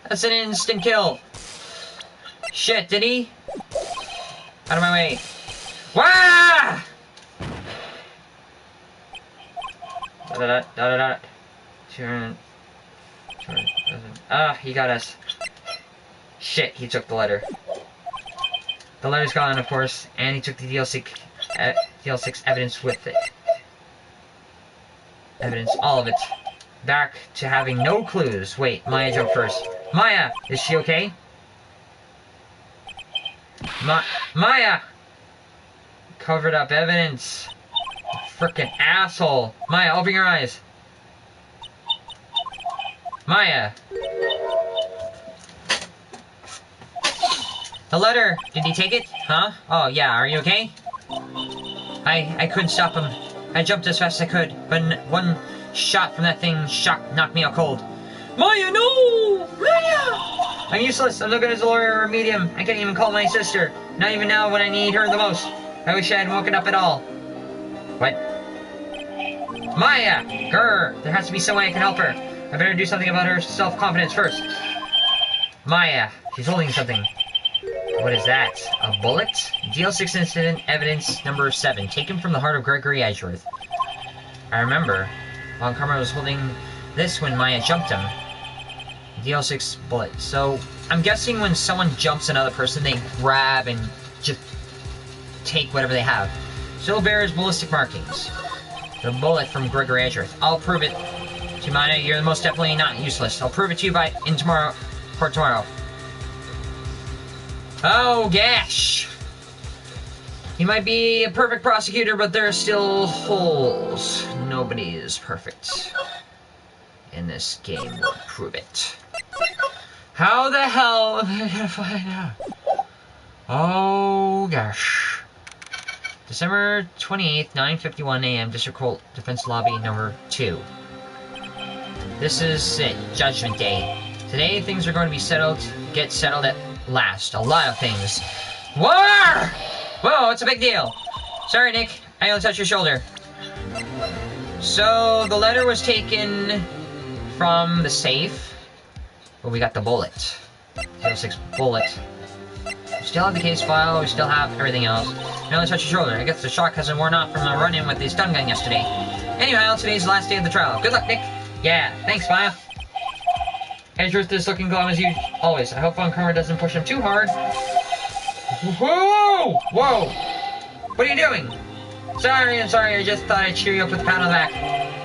That's an instant kill. Shit, did he? Out of my way. Wah! Da-da-da-da-da-da. Turn. Ah, he got us. Shit, he took the letter. The letter's gone, of course, and he took the DL6 evidence with it. Evidence, all of it. Back to having no clues. Wait, Maya jumped first. Maya! Is she okay? Maya! Covered up evidence. Frickin' asshole. Maya, open your eyes. Maya! The letter! Did he take it? Huh? Oh, yeah, are you okay? I couldn't stop him. I jumped as fast as I could, but one shot from that thing knocked me out cold. Maya, no! Maya! I'm useless. I'm no good as a lawyer or a medium. I can't even call my sister. Not even now when I need her the most. I wish I hadn't woken up at all. What? Maya! Grr! There has to be some way I can help her. I better do something about her self-confidence first. Maya! She's holding something. What is that? A bullet? DL6 incident evidence number 7, taken from the heart of Gregory Edgeworth. I remember. Von Karma was holding this when Maya jumped him. DL6 bullet. So, I'm guessing when someone jumps another person, they grab and just take whatever they have. Still bears ballistic markings. The bullet from Gregory Edgeworth. I'll prove it to Maya. You're most definitely not useless. I'll prove it to you for tomorrow. Oh, gosh. He might be a perfect prosecutor, but there are still holes. Nobody is perfect. And this game will prove it. How the hell am I gonna find out? Oh, gosh. December 28th, 9:51 a.m., District Court Defense Lobby number 2. This is it. Judgment Day. Today, things are going to be get settled at last. A lot of things. Whoa! Whoa, it's a big deal. Sorry, Nick. I only touched your shoulder. So, the letter was taken from the safe. But we got the bullet. 06 bullet. We still have the case file. We still have everything else. I only touched your shoulder. I guess the shock hasn't worn off from the run-in with the stun gun yesterday. Anyhow, today's the last day of the trial. Good luck, Nick. Yeah, thanks, Maya. Edgeworth is looking glum as always. I hope Von Karma doesn't push him too hard. Whoa! Whoa! What are you doing? Sorry, I'm sorry. I just thought I'd cheer you up with a pat on the back.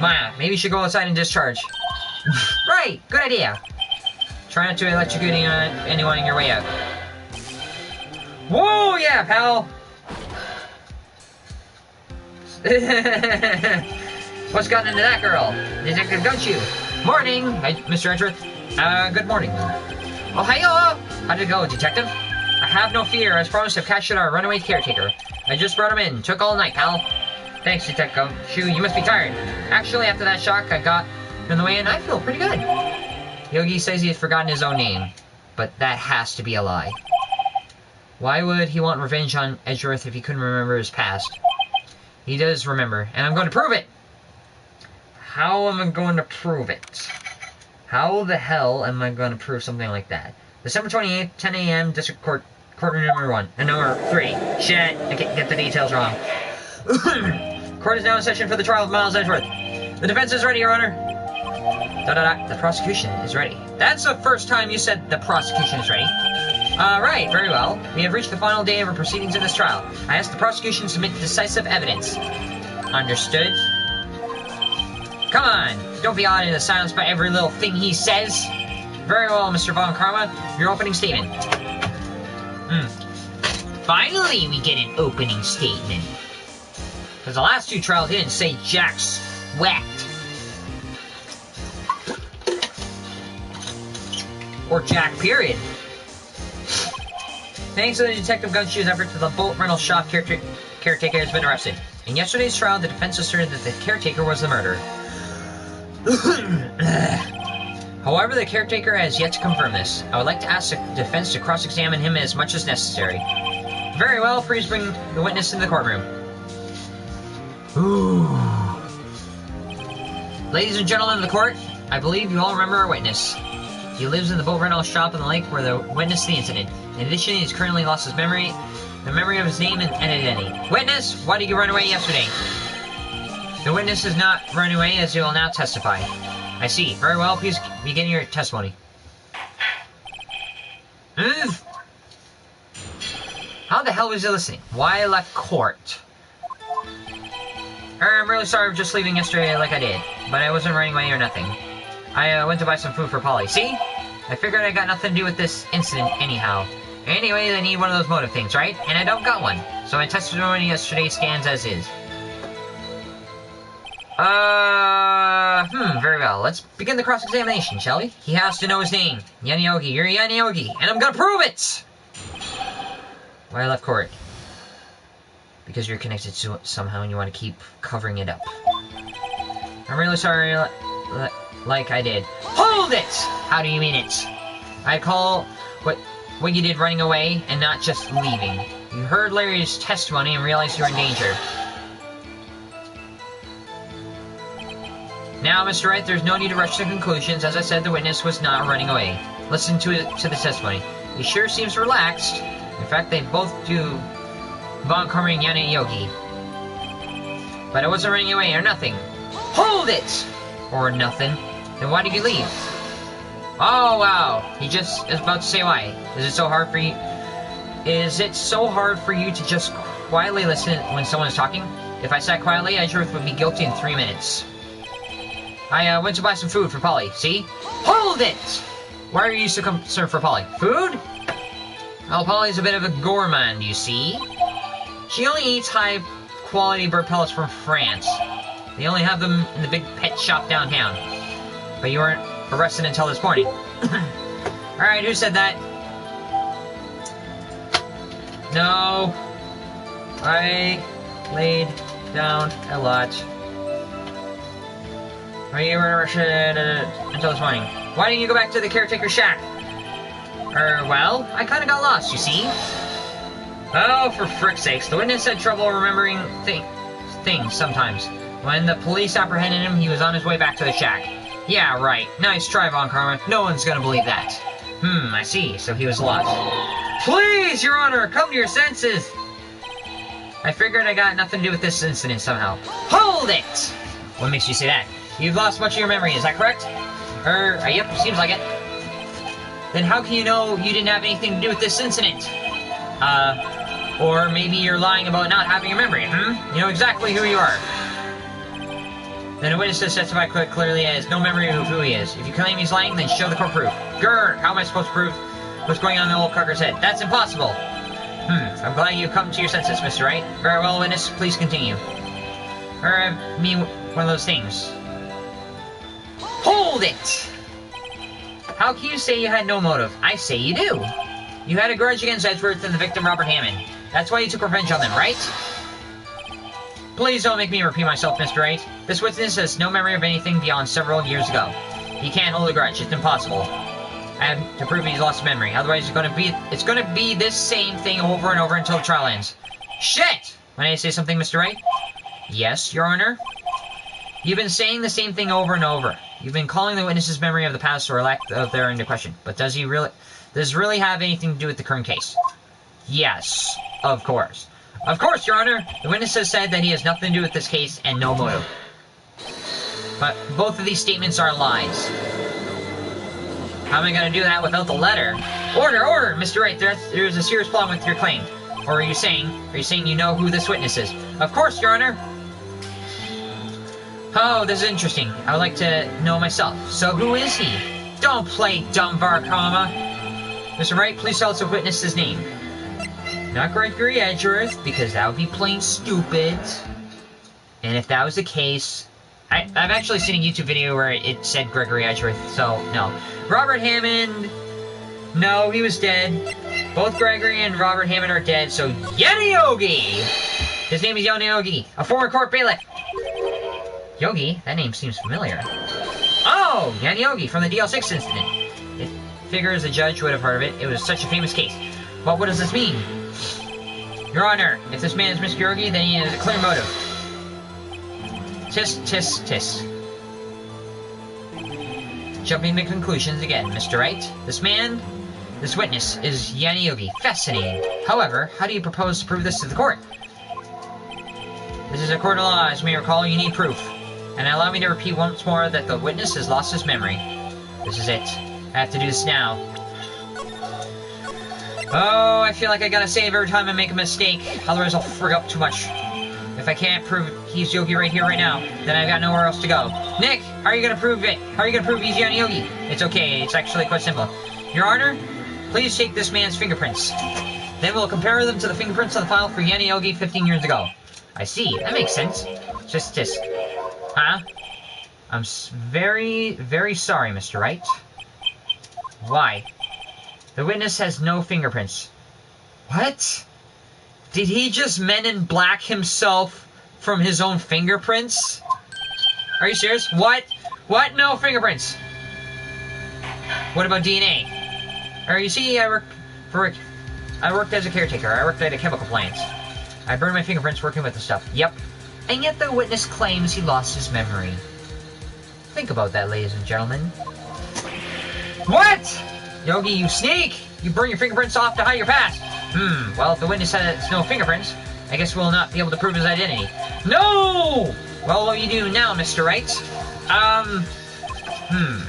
Maya, maybe you should go outside and discharge. Right! Good idea. Try not to electrocute anyone on your way out. Whoa! Yeah, pal! What's gotten into that girl? Detective Gumshoe. Morning, Mr. Edgeworth. Good morning. Oh, hiya! How'd it go, Detective? I have no fear. As promised, I've captured our runaway caretaker. I just brought him in. Took all night, pal. Thanks, Detective Gumshoe. You must be tired. Actually, after that shock I got on the way in, I feel pretty good. Yogi says he's forgotten his own name, but that has to be a lie. Why would he want revenge on Edgeworth if he couldn't remember his past? He does remember, and I'm going to prove it! How am I going to prove it? How the hell am I going to prove something like that? December 28th, 10 a.m., District Court, Courtroom number 1. And number 3. Shit, I get the details wrong. Court is now in session for the trial of Miles Edgeworth. The defense is ready, Your Honor. The prosecution is ready. That's the first time you said the prosecution is ready. Right, very well. We have reached the final day of our proceedings in this trial. I ask the prosecution to submit decisive evidence. Understood? Come on, don't be awed into silence by every little thing he says. Very well, Mr. Von Karma, your opening statement. Finally, we get an opening statement. Because the last 2 trials, he didn't say jack sweat. Or jack, period. Thanks to the Detective Gumshoe's efforts, the bullet rental shop caretaker has been arrested. In yesterday's trial, the defense asserted that the caretaker was the murderer. However, the caretaker has yet to confirm this. I would like to ask the defense to cross-examine him as much as necessary. Very well, please bring the witness in the courtroom. Ooh. Ladies and gentlemen of the court, I believe you all remember our witness. He lives in the boat rental shop on the lake where the witnessed the incident. In addition, he's currently lost his memory, the memory of his name and identity. Witness, why did you run away yesterday? The witness has not run away, as he will now testify. I see. Very well, please begin your testimony. How the hell was he listening? Why I left court? I'm really sorry for just leaving yesterday like I did, but I wasn't running away or nothing. I went to buy some food for Polly. See? I figured I got nothing to do with this incident anyhow. Anyways, I need one of those motive things, right? And I don't got one. So my testimony yesterday stands as is. Very well. Let's begin the cross-examination, shall we? He has to know his name. Yaniogi, you're Yaniogi, and I'm gonna prove it! Why I left court? Because you're connected to it somehow and you want to keep covering it up. I'm really sorry, like I did. Hold it! How do you mean it? I call what you did running away and not just leaving. You heard Larry's testimony and realized you were in danger. Now, Mr. Wright, there's no need to rush to conclusions. As I said, the witness was not running away. Listen to the testimony. He sure seems relaxed. In fact, they both do Von Karma and Yana Yogi. But I wasn't running away or nothing. Hold it! Or nothing. Then why did you leave? Oh, wow. He just is about to say why. Is it so hard for you? Is it so hard for you to just quietly listen when someone is talking? If I sat quietly, Edgeworth would be guilty in 3 minutes. I went to buy some food for Polly, see? Hold it! Why are you so concerned for Polly? Food? Well, Polly's a bit of a gourmand, you see. She only eats high-quality bird pellets from France. They only have them in the big pet shop downtown. But you weren't arrested until this morning. Alright, who said that? No. I laid down a lot. You were arrested until this morning. Why didn't you go back to the caretaker's shack? Well, I kinda got lost, you see. Oh, for frick's sakes, the witness had trouble remembering things sometimes. When the police apprehended him, he was on his way back to the shack. Yeah, right. Nice try, Von Karma. No one's gonna believe that. I see. So he was lost. Please, Your Honor, come to your senses! I figured I got nothing to do with this incident somehow. Hold it! What makes you say that? You've lost much of your memory, is that correct? Yep, seems like it. Then how can you know you didn't have anything to do with this incident? Or maybe you're lying about not having a memory, You know exactly who you are. Then the witness has testified quite clearly as no memory of who he is. If you claim he's lying, then show the court proof. Grr, how am I supposed to prove what's going on in the old cucker's head? That's impossible. I'm glad you've come to your senses, Mr. Wright. Very well, witness, please continue. I mean, one of those things. Hold it! How can you say you had no motive? I say you do. You had a grudge against Edgeworth and the victim, Robert Hammond. That's why you took revenge on them, right? Please don't make me repeat myself, Mr. Wright. This witness has no memory of anything beyond several years ago. He can't hold a grudge. It's impossible. I have to prove he's lost memory. Otherwise, it's gonna be this same thing over and over until the trial ends. Shit! When I say something, Mr. Wright? Yes, Your Honor? You've been saying the same thing over and over. You've been calling the witness's memory of the past or lack of there into question. But does it really have anything to do with the current case? Yes, of course. Of course, Your Honor! The witness has said that he has nothing to do with this case and no motive. But both of these statements are lies. How am I going to do that without the letter? Order, order! Mr. Wright, there's a serious problem with your claim. Or are you saying you know who this witness is? Of course, Your Honor! Oh, this is interesting. I would like to know myself. So who is he? Don't play dumb, Von Karma. Mr. Wright, please tell us the witness's name. Not Gregory Edgeworth, because that would be plain stupid. And if that was the case... I've actually seen a YouTube video where it said Gregory Edgeworth, so no. Robert Hammond... No, he was dead. Both Gregory and Robert Hammond are dead, so Yogi! His name is Yogi, a former court bailiff. Yogi? That name seems familiar. Oh! Yogi from the DL6 incident. It figures the judge would have heard of it. It was such a famous case. But what does this mean? Your Honor, if this man is Mr. Yogi, then he has a clear motive. Tisk, tisk, tisk. Jumping to conclusions again, Mr. Wright. This witness is Yanni Yogi. Fascinating. However, how do you propose to prove this to the court? This is a court of law, as you may recall, you need proof. And allow me to repeat once more that the witness has lost his memory. This is it. I have to do this now. Oh, I feel like I gotta save every time I make a mistake, otherwise I'll frig up too much. If I can't prove he's Yogi right here, right now, then I've got nowhere else to go. Nick, how are you gonna prove it? How are you gonna prove he's Yanni Yogi? It's okay, it's actually quite simple. Your Honor, please take this man's fingerprints. Then we'll compare them to the fingerprints on the file for Yanni Yogi 15 years ago. I see, that makes sense. Just, huh? I'm very, very sorry, Mr. Wright. Why? The witness has no fingerprints. What? Did he just Men in Black himself from his own fingerprints? Are you serious? What? What? No fingerprints? What about DNA? Or you see, I worked as a caretaker. I worked at a chemical plant. I burned my fingerprints working with the stuff. Yep. And yet the witness claims he lost his memory. Think about that, ladies and gentlemen. What? Yogi, you sneak! You burn your fingerprints off to hide your past! Well, if the witness has no fingerprints, I guess we'll not be able to prove his identity. No! Well, what do you do now, Mr. Wright?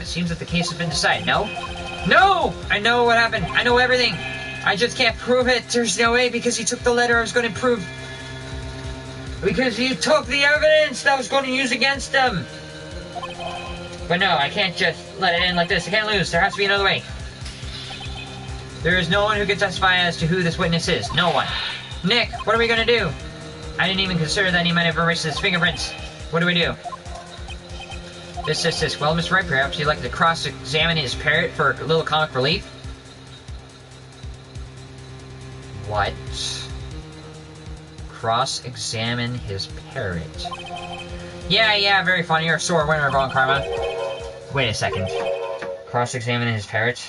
It seems that the case has been decided, no? No! I know what happened. I know everything. I just can't prove it. There's no way, because he took the letter I was going to prove. Because he took the evidence that I was going to use against him. But no, I can't just let it end like this. I can't lose. There has to be another way. There is no one who can testify as to who this witness is. No one. Nick, what are we going to do? I didn't even consider that he might have erased his fingerprints. What do we do? This. Well, Mr. Wright, perhaps you'd like to cross-examine his parrot for a little comic relief? What? Cross-examine his parrot. Yeah, very funny. You're a sore winner, Von Karma. Wait a second. Cross-examine his parrot?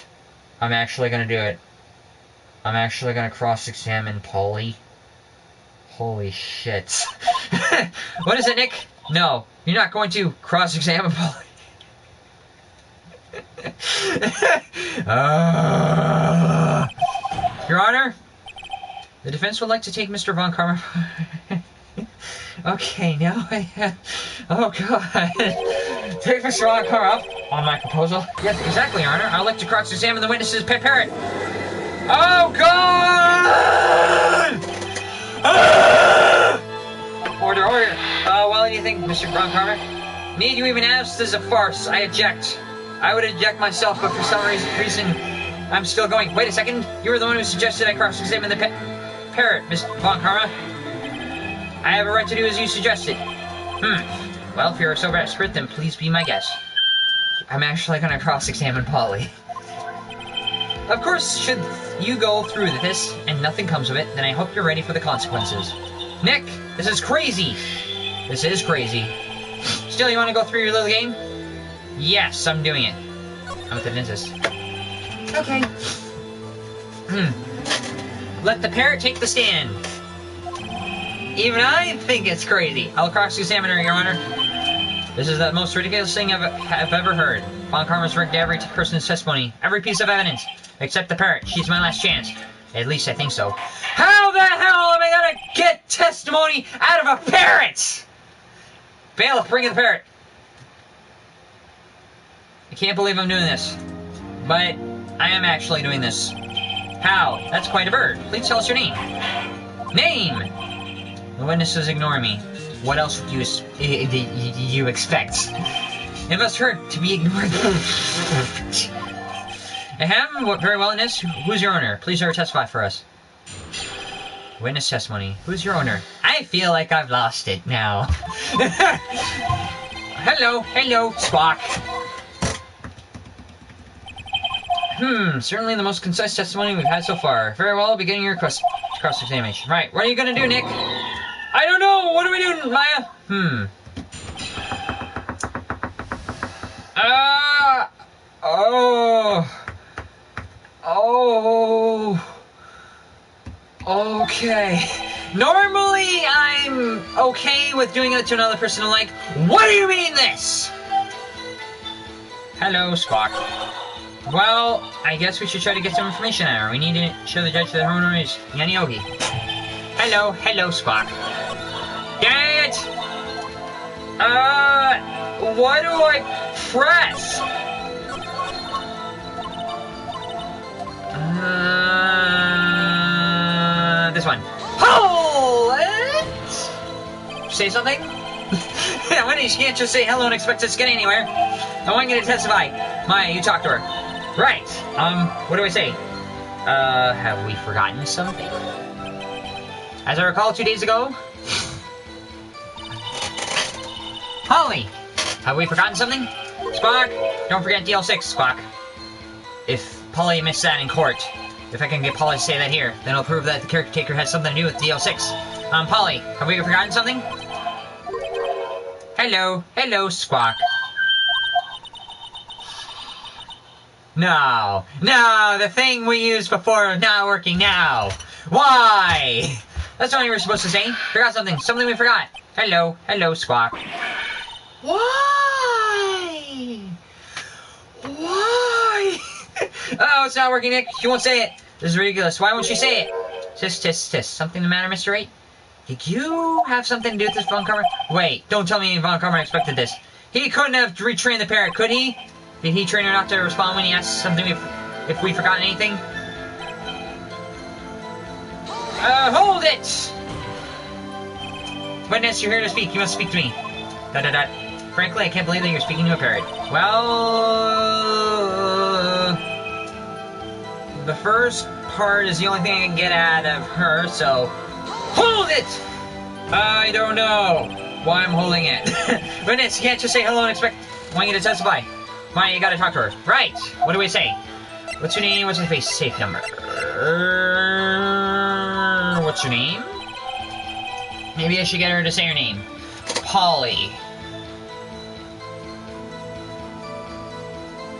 I'm actually gonna do it. I'm actually gonna cross-examine Polly. Holy shit. What is it, Nick? No, you're not going to cross-examine Polly. Your Honor, the defense would like to take Mr. Von Karma. Okay, now I have... Oh, God. Take Mr. Von Karma up on my proposal. Yes, exactly, Your Honor. I'd like to cross-examine the witness's pet parrot. Oh, God! Order. Well, what do you think, Mr. Von Karma? Need you even ask? This is a farce. I eject. I would eject myself, but for some reason, I'm still going. Wait a second. You were the one who suggested I cross-examine the parrot, Miss Von Karma. I have a right to do as you suggested. Well, if you're so desperate, then please be my guest. I'm actually gonna cross-examine Polly. Of course, should you go through this and nothing comes of it, then I hope you're ready for the consequences. Nick, this is crazy. This is crazy. Still, you want to go through your little game? Yes, I'm doing it. I'm with the dentist. Okay. Let the parrot take the stand. Even I think it's crazy. I'll cross-examine her, Your Honor. This is the most ridiculous thing I've ever heard. Von Karma's rigged every person's testimony, every piece of evidence, except the parrot. She's my last chance. At least I think so. How the hell am I gonna get testimony out of a parrot? Bailiff, bring in the parrot. I can't believe I'm doing this. But I am actually doing this. How? That's quite a bird. Please tell us your name. Name! The witnesses ignore me. What else would you expect? It must hurt to be ignored. Ahem, very well, witness. Who's your owner? Please testify for us. Witness testimony. Who's your owner? I feel like I've lost it now. Hello, Spock. Certainly the most concise testimony we've had so far. Very well, beginning your cross-examination. Right, what are you gonna do, Nick? I don't know! What are we doing, Maya? Okay. Normally, I'm okay with doing it to another person like, what do you mean this? Hello, Spock. Well, I guess we should try to get some information out of her. We need to show the judge that her owner is Yaniogi. Hello, Spock. Dang it! What do I press? This one. Hold it! Say something? When you can't just say hello and expect us to get anywhere. I want you to testify. Maya, you talk to her. Right. What do I say? Have we forgotten something? As I recall 2 days ago... Holly! Have we forgotten something? Spock, don't forget DL6, Spock. If Polly missed that in court, if I can get Polly to say that here, then it'll prove that the caretaker has something to do with DL6. Polly, have we forgotten something? Hello, Spock. No, the thing we used before is not working now. Why? That's not what you were supposed to say. Forgot something we forgot. Hello, Spock. Why? Oh, it's not working, Nick. She won't say it. This is ridiculous. Why won't she say it? Tisk. Something the matter, Mr. Wright? Did you have something to do with this Von Karma? Wait, don't tell me Von Karma expected this. He couldn't have retrained the parrot, could he? Did he train her not to respond when he asked something if we forgot anything? Hold it! Witness, you're here to speak. You must speak to me. ... Frankly, I can't believe that you're speaking to a parrot. Well... the first part is the only thing I can get out of her, so... Hold it! I don't know why I'm holding it. Witness, you can't just say hello and expect... I want you to testify. Maya, you gotta talk to her. Right! What do we say? What's your name? What's your face? Safe number. What's your name? Maybe I should get her to say her name. Polly.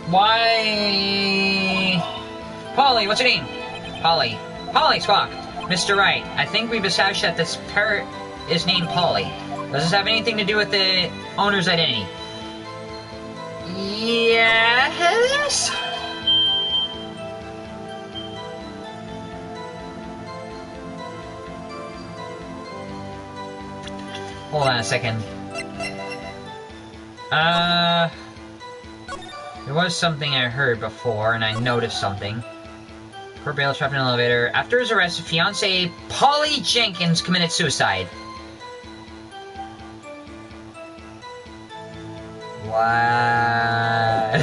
Why? Polly, what's your name? Polly, Spock. Mr. Wright, I think we've established that this parrot is named Polly. Does this have anything to do with the owner's identity? Yes? Hold on a second. There was something I heard before, and I noticed something. Poor Bale trapped in an elevator. After his arrest, his fiancée, Polly Jenkins, committed suicide. What?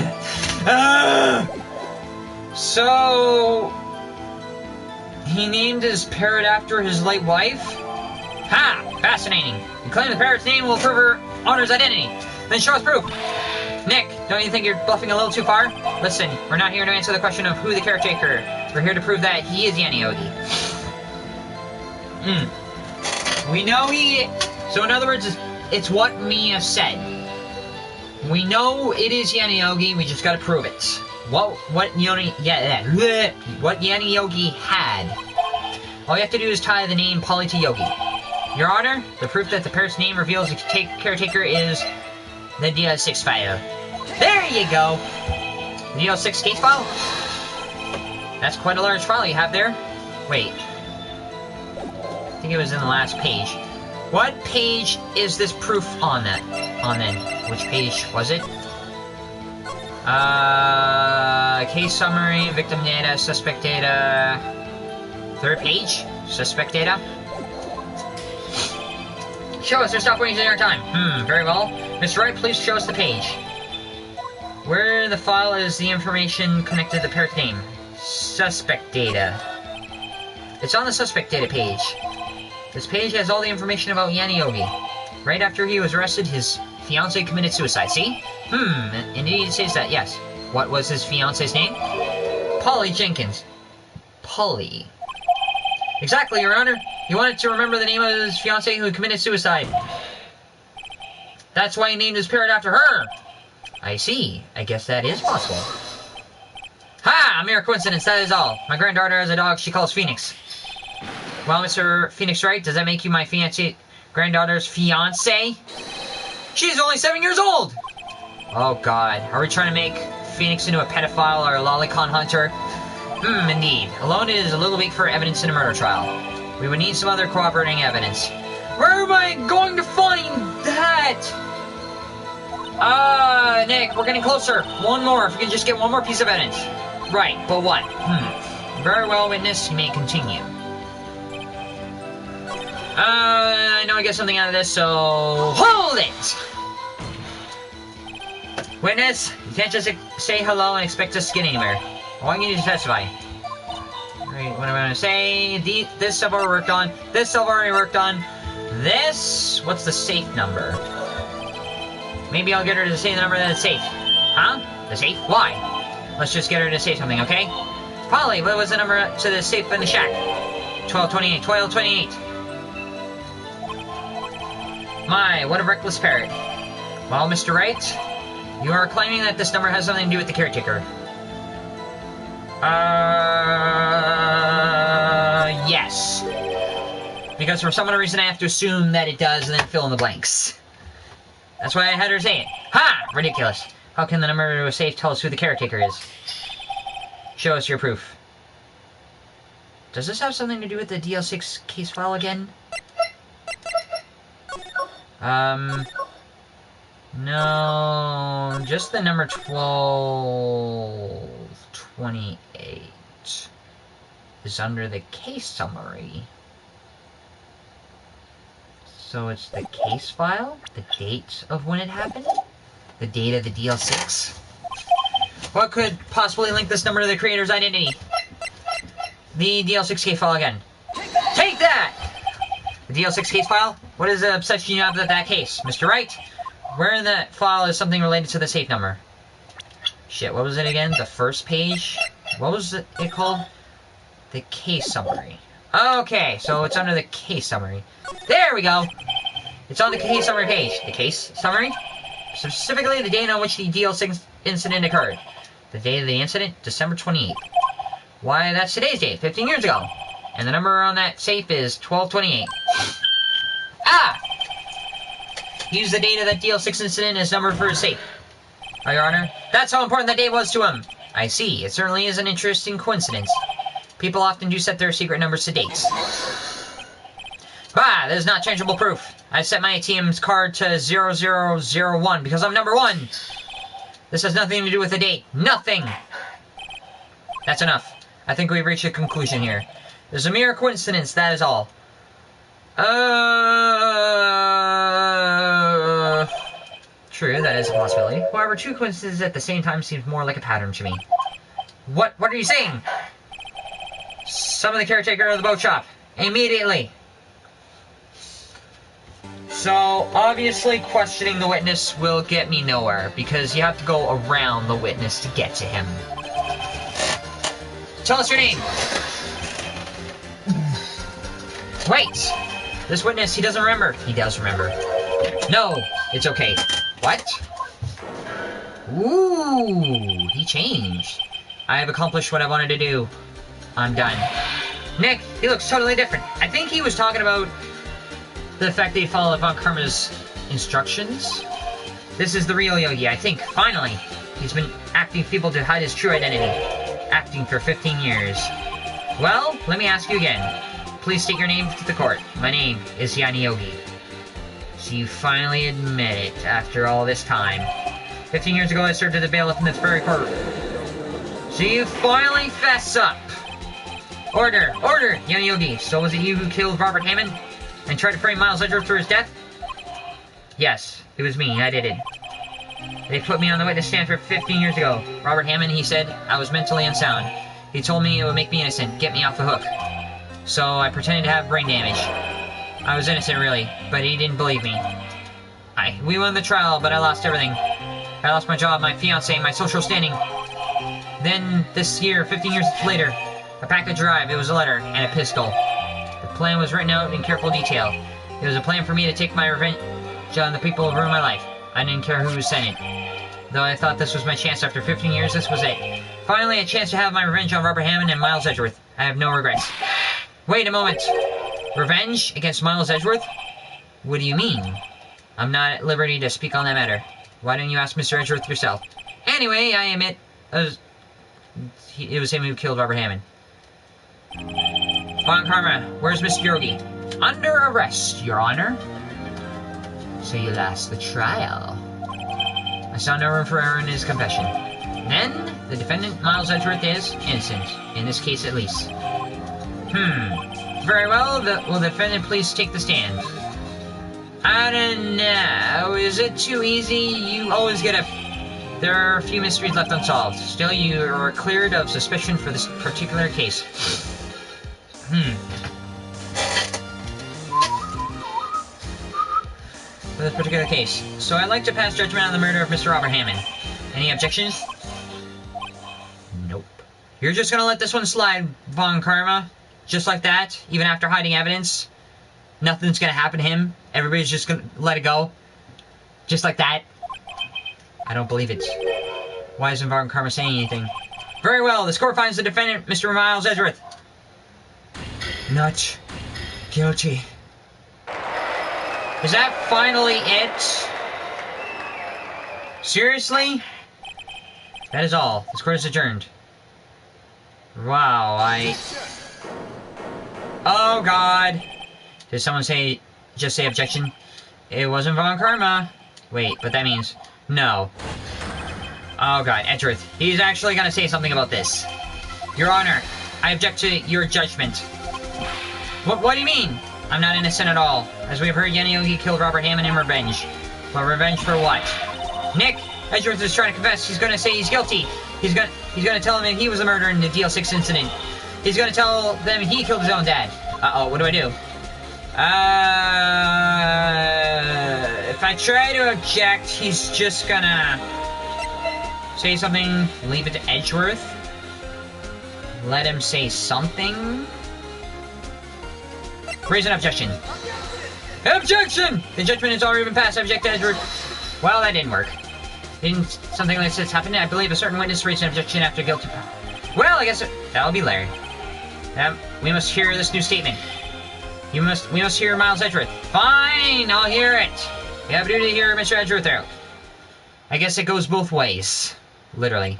So... he named his parrot after his late wife? Ha! Fascinating. You claim the parrot's name will prove her owner's identity. Then show us proof. Nick, don't you think you're bluffing a little too far? Listen, we're not here to answer the question of who the caretaker. We're here to prove that he is Yaniogi. We know he... So in other words, it's what Mia said. We know it is Yaniogi, we just gotta prove it. What Yaniogi had. All you have to do is tie the name Polly to Yogi. Your Honor, the proof that the parrot's name reveals the caretaker is the DL6 file. There you go! The DL6 case file? That's quite a large file you have there. Wait. I think it was in the last page. What page is this proof on then? Which page was it? Case summary, victim data, suspect data... Third page? Suspect data? Show us, or stop wasting our time. Very well. Mr. Wright, please show us the page. Where the file is the information connected to the parrot's name. Suspect data. It's on the suspect data page. This page has all the information about Yaniogi. Right after he was arrested, his fiancée committed suicide. See? Indeed it says that, yes. What was his fiancée's name? Polly Jenkins. Polly. Exactly, Your Honor. He wanted to remember the name of his fiancée who committed suicide. That's why he named his parrot after her. I see. I guess that is possible. Ha! A mere coincidence, that is all. My granddaughter has a dog she calls Phoenix. Well, Mr. Phoenix Wright, does that make you my fiancé granddaughter's fiance? She's only 7 years old! Oh god, are we trying to make Phoenix into a pedophile or a lolicon hunter? Indeed. Alone is a little weak for evidence in a murder trial. We would need some other corroborating evidence. Where am I going to find that? Nick, we're getting closer. One more, if we can just get one more piece of evidence. Right, but what? Very well, witness, you may continue. I know I get something out of this, so... Hold it! Witness, you can't just say hello and expect us to get anywhere. I want you to testify. Alright, what am I going to say? This stuff already worked on. This stuff already worked on. This... What's the safe number? Maybe I'll get her to say the number that is safe. Huh? The safe? Why? Let's just get her to say something, okay? Polly, what was the number to the safe in the shack? 1228. 1228. My, what a reckless parrot. Well, Mr. Wright, you are claiming that this number has something to do with the caretaker. Yes. Because for some reason I have to assume that it does and then fill in the blanks. That's why I had her say it. Ha! Ridiculous. How can the number to a safe tell us who the caretaker is? Show us your proof. Does this have something to do with the DL6 case file again? No, just the number 1228 is under the case summary. So it's the case file? The date of when it happened? The date of the DL6? What could possibly link this number to the creator's identity? The DL6 case file again. Take that! The DL6 case file? What is the obsession you have with that case? Mr. Wright? Where in that file is something related to the safe number? Shit, what was it again? The first page? What was it called? The case summary. Okay, so it's under the case summary. There we go! It's on the case summary page. The case summary? Specifically the date on which the DL6 incident occurred. The date of the incident? December 28th. Why, that's today's date, 15 years ago. And the number on that safe is 1228. Ah! Use the date of that DL6 incident as number for his safe. Oh, Your Honor, that's how important that date was to him. I see. It certainly is an interesting coincidence. People often do set their secret numbers to dates. Bah, that is not changeable proof. I set my ATM's card to 0001 because I'm number 1. This has nothing to do with the date. Nothing! That's enough. I think we've reached a conclusion here. There's a mere coincidence, that is all. True, that is a possibility. However, two coincidences at the same time seems more like a pattern to me. What are you saying? Summon the caretaker of the boat shop. Immediately! So, obviously questioning the witness will get me nowhere, because you have to go around the witness to get to him. Tell us your name! Wait! This witness, he doesn't remember. He does remember. No, it's okay. What? Ooh, he changed. I have accomplished what I wanted to do. I'm done. Nick, he looks totally different. I think he was talking about the fact that he followed Von Karma's instructions. This is the real Yogi, I think. Finally. He's been acting feeble to hide his true identity. Acting for 15 years. Well, let me ask you again. Please state your name to the court. My name is Yanni Yogi. So you finally admit it after all this time. 15 years ago I served as a bailiff in this very court. So you finally fess up. Order! Order! Yanni Yogi. So was it you who killed Robert Hammond? And tried to frame Miles Edgeworth for his death? Yes, it was me. I did it. They put me on the witness stand for 15 years ago. Robert Hammond, he said, I was mentally unsound. He told me it would make me innocent, get me off the hook. So I pretended to have brain damage. I was innocent, really, but he didn't believe me. We won the trial, but I lost everything. I lost my job, my fiancé, my social standing. Then, this year, 15 years later, a package arrived. It was a letter and a pistol. The plan was written out in careful detail. It was a plan for me to take my revenge on the people who ruined my life. I didn't care who sent it. Though I thought this was my chance after 15 years, this was it. Finally, a chance to have my revenge on Robert Hammond and Miles I have no regrets. Wait a moment. Revenge against Miles Edgeworth? What do you mean? I'm not at liberty to speak on that matter. Why don't you ask Mr. Edgeworth yourself? Anyway, I admit, it was him who killed Robert Hammond. Von Karma, where's Mr. Yogi? Under arrest, Your Honor. So you lost the trial. I saw no room for error in his confession. Then, the defendant, Miles Edgeworth, is innocent. In this case, at least. Very well, will the defendant please take the stand? I don't know. Is it too easy? You always get There are a few mysteries left unsolved. Still, you are cleared of suspicion for this particular case. For this particular case. So I'd like to pass judgment on the murder of Mr. Robert Hammond. Any objections? Nope. You're just gonna let this one slide, Von Karma? Just like that? Even after hiding evidence? Nothing's gonna happen to him? Everybody's just gonna let it go? Just like that? I don't believe it. Why isn't Von Karma saying anything? Very well, this court finds the defendant, Mr. Miles Edgeworth, not guilty. Is that finally it? Seriously? That is all. This court is adjourned. Wow, Oh God. Did someone just say objection? It wasn't Von Karma. Wait, but that means no. Oh God, Edgeworth. He's actually gonna say something about this. Your Honor, I object to your judgment. What do you mean? I'm not innocent at all. As we have heard, Yogi killed Robert Hammond in revenge. But revenge for what? Nick, Edgeworth is trying to confess. He's gonna say he's guilty. He's gonna tell them that he was the murderer in the DL6 incident. He's gonna tell them he killed his own dad. Uh-oh, what do I do? If I try to object, he's just gonna say something, leave it to Edgeworth. Let him say something. Raise an objection. Objection! The judgment has already been passed. I object to Edgeworth. Well, that didn't work. Didn't something like this happen? I believe a certain witness raised an objection after guilty. Well, I guess that'll be Larry. We must hear this new statement. We must hear Miles Edgeworth. Fine, I'll hear it. You have a duty to hear Mr. Edgeworth out. I guess it goes both ways. Literally.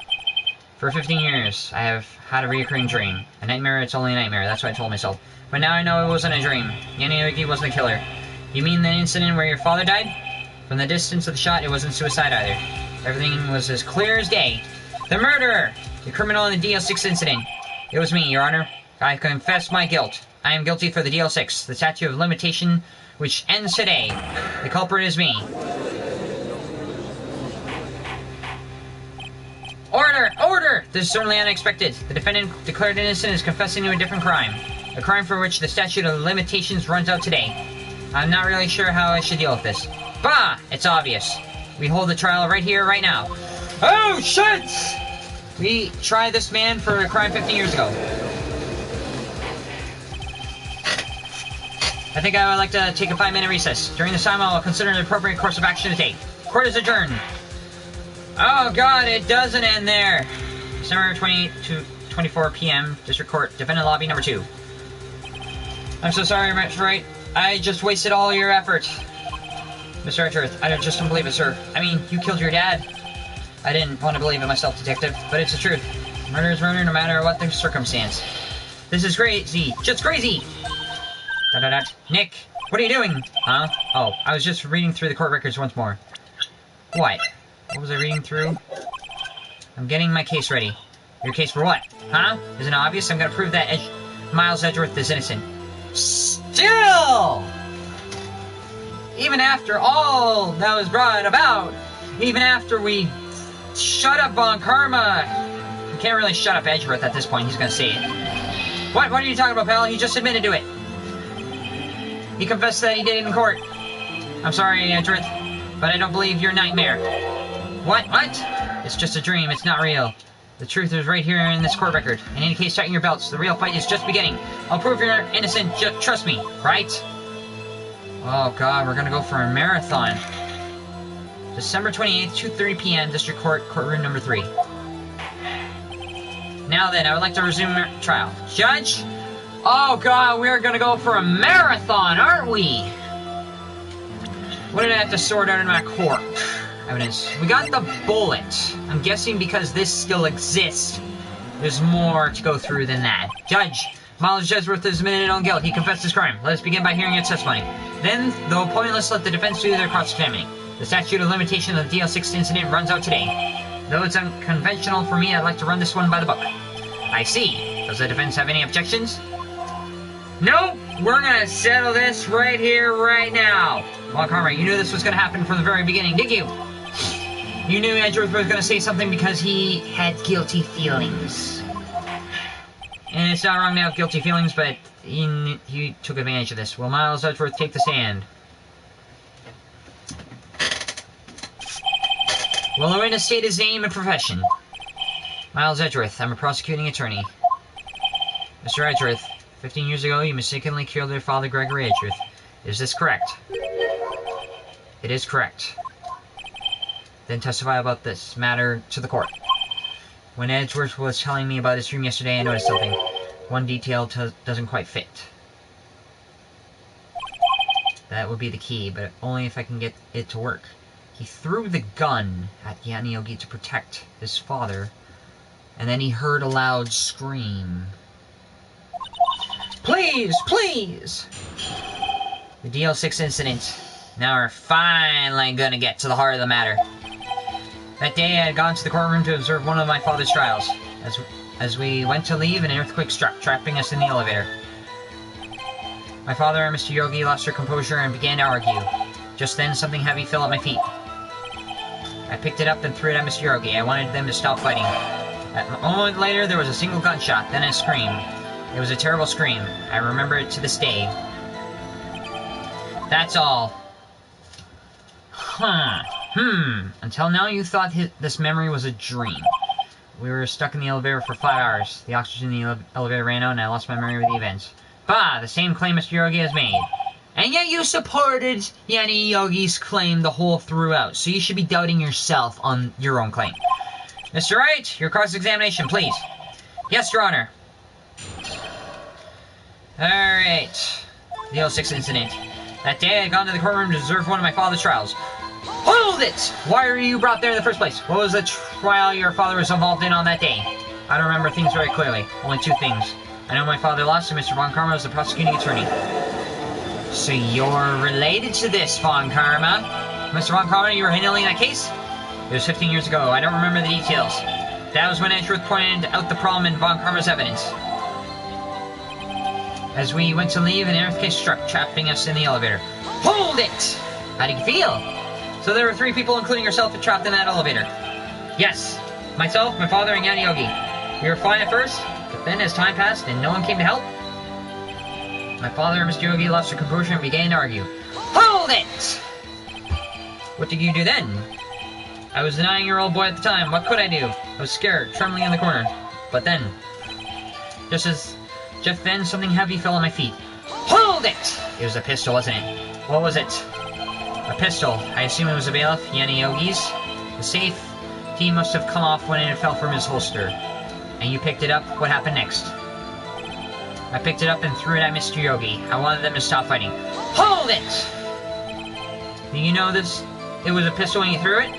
For 15 years, I have had a recurring dream. A nightmare, it's only a nightmare, that's what I told myself. But now I know it wasn't a dream. Yogi wasn't a killer. You mean the incident where your father died? From the distance of the shot, it wasn't suicide either. Everything was as clear as day. The murderer! The criminal in the DL6 incident. It was me, Your Honor. I confess my guilt. I am guilty for the DL6, the statute of limitation, which ends today. The culprit is me. Order! Order! This is certainly unexpected. The defendant declared innocent is confessing to a different crime. A crime for which the statute of limitations runs out today. I'm not really sure how I should deal with this. Bah! It's obvious. We hold the trial right here, right now. Oh, shit! We tried this man for a crime 15 years ago. I think I would like to take a 5-minute recess. During this time, I will consider the appropriate course of action to take. Court is adjourned. Oh God, it doesn't end there. December 28 to 24 p.m. District Court, Defendant Lobby number 2. I'm so sorry, Mr. Wright. I just wasted all your effort. Mr. Edgeworth, I just don't believe it, sir. I mean, you killed your dad. I didn't want to believe it myself, Detective, but it's the truth. Murder is murder no matter what the circumstance. This is crazy. Just crazy! Nick, what are you doing? Huh? Oh, I was just reading through the court records once more. What? What was I reading through? I'm getting my case ready. Your case for what? Huh? Isn't it obvious? I'm gonna prove that Miles Edgeworth is innocent. Still! Even after all that was brought about, even after we shut up Von Karma, we can't really shut up Edgeworth at this point. He's gonna say it. What are you talking about, pal? He just admitted to it. He confessed that he did it in court. I'm sorry, Edgeworth, but I don't believe your nightmare. What? It's just a dream. It's not real. The truth is right here in this court record. In any case, tighten your belts. The real fight is just beginning. I'll prove you're innocent. Just trust me, right? Oh God, we're gonna go for a marathon. December 28th, 2:30 p.m. District Court, courtroom number 3. Now then, I would like to resume trial. Judge? Oh God, we're gonna go for a marathon, aren't we? What did I have to sort out in my court? Evidence. We got the bullet. I'm guessing because this still exists, there's more to go through than that. Judge, Miles Jesworth is admitted on guilt. He confessed his crime. Let us begin by hearing its testimony. Then, though pointless, let the defense do their cross-examining. The statute of limitation of the DL6 incident runs out today. Though it's unconventional for me, I'd like to run this one by the book. I see. Does the defense have any objections? Nope! We're gonna settle this right here, right now. Well, Cartwright, you knew this was gonna happen from the very beginning, did you? You knew Edgeworth was gonna say something because he had guilty feelings. And it's not wrong to have guilty feelings, but he took advantage of this. Will Miles Edgeworth take the stand? Will the witness state his name and profession? Miles Edgeworth, I'm a prosecuting attorney. Mr. Edgeworth, 15 years ago, you mistakenly killed your father, Gregory Edgeworth. Is this correct? It is correct. Then testify about this matter to the court. When Edgeworth was telling me about his dream yesterday, I noticed something. One detail doesn't quite fit. That would be the key, but only if I can get it to work. He threw the gun at Yanni Yogi to protect his father, and then he heard a loud scream. Please! Please! The DL6 incident. Now we're finally gonna get to the heart of the matter. That day I had gone to the courtroom to observe one of my father's trials. As we went to leave, an earthquake struck, trapping us in the elevator. My father and Mr. Yogi lost their composure and began to argue. Just then, something heavy fell at my feet. I picked it up and threw it at Mr. Yogi. I wanted them to stop fighting. A moment later, there was a single gunshot, then a scream. It was a terrible scream. I remember it to this day. That's all. Until now, you thought this memory was a dream. We were stuck in the elevator for 5 hours. The oxygen in the elevator ran out, and I lost my memory of the events. Bah! The same claim Mr. Yogi has made. And yet you supported Yanni Yogi's claim the whole throughout, so you should be doubting yourself on your own claim. Mr. Wright, your cross-examination, please. Yes, Your Honor. Alright. The DL6 incident. That day I had gone to the courtroom to observe one of my father's trials. Hold it! Why were you brought there in the first place? What was the trial your father was involved in on that day? I don't remember things very clearly. Only 2 things. I know my father lost and Mr. Von Karma was the prosecuting attorney. So you're related to this, Von Karma? Mr. Von Karma, you were handling that case? It was 15 years ago. I don't remember the details. That was when Edgeworth pointed out the problem in Von Karma's evidence. As we went to leave, an earthquake struck, trapping us in the elevator. Hold it! How did you feel? So there were 3 people, including yourself, trapped in that elevator. Yes. Myself, my father, and Yanni Yogi. We were fine at first, but then as time passed and no one came to help, my father and Mr. Yogi lost their composure and began to argue. Hold it! What did you do then? I was a 9-year-old boy at the time. What could I do? I was scared, trembling in the corner. But then, just then, something heavy fell on my feet. Hold it! It was a pistol, wasn't it? What was it? A pistol. I assume it was a bailiff, Yanni Yogi's. The safety must have come off when it fell from his holster. And you picked it up. What happened next? I picked it up and threw it at Mr. Yogi. I wanted them to stop fighting. Hold it! Do you know this? It was a pistol when you threw it?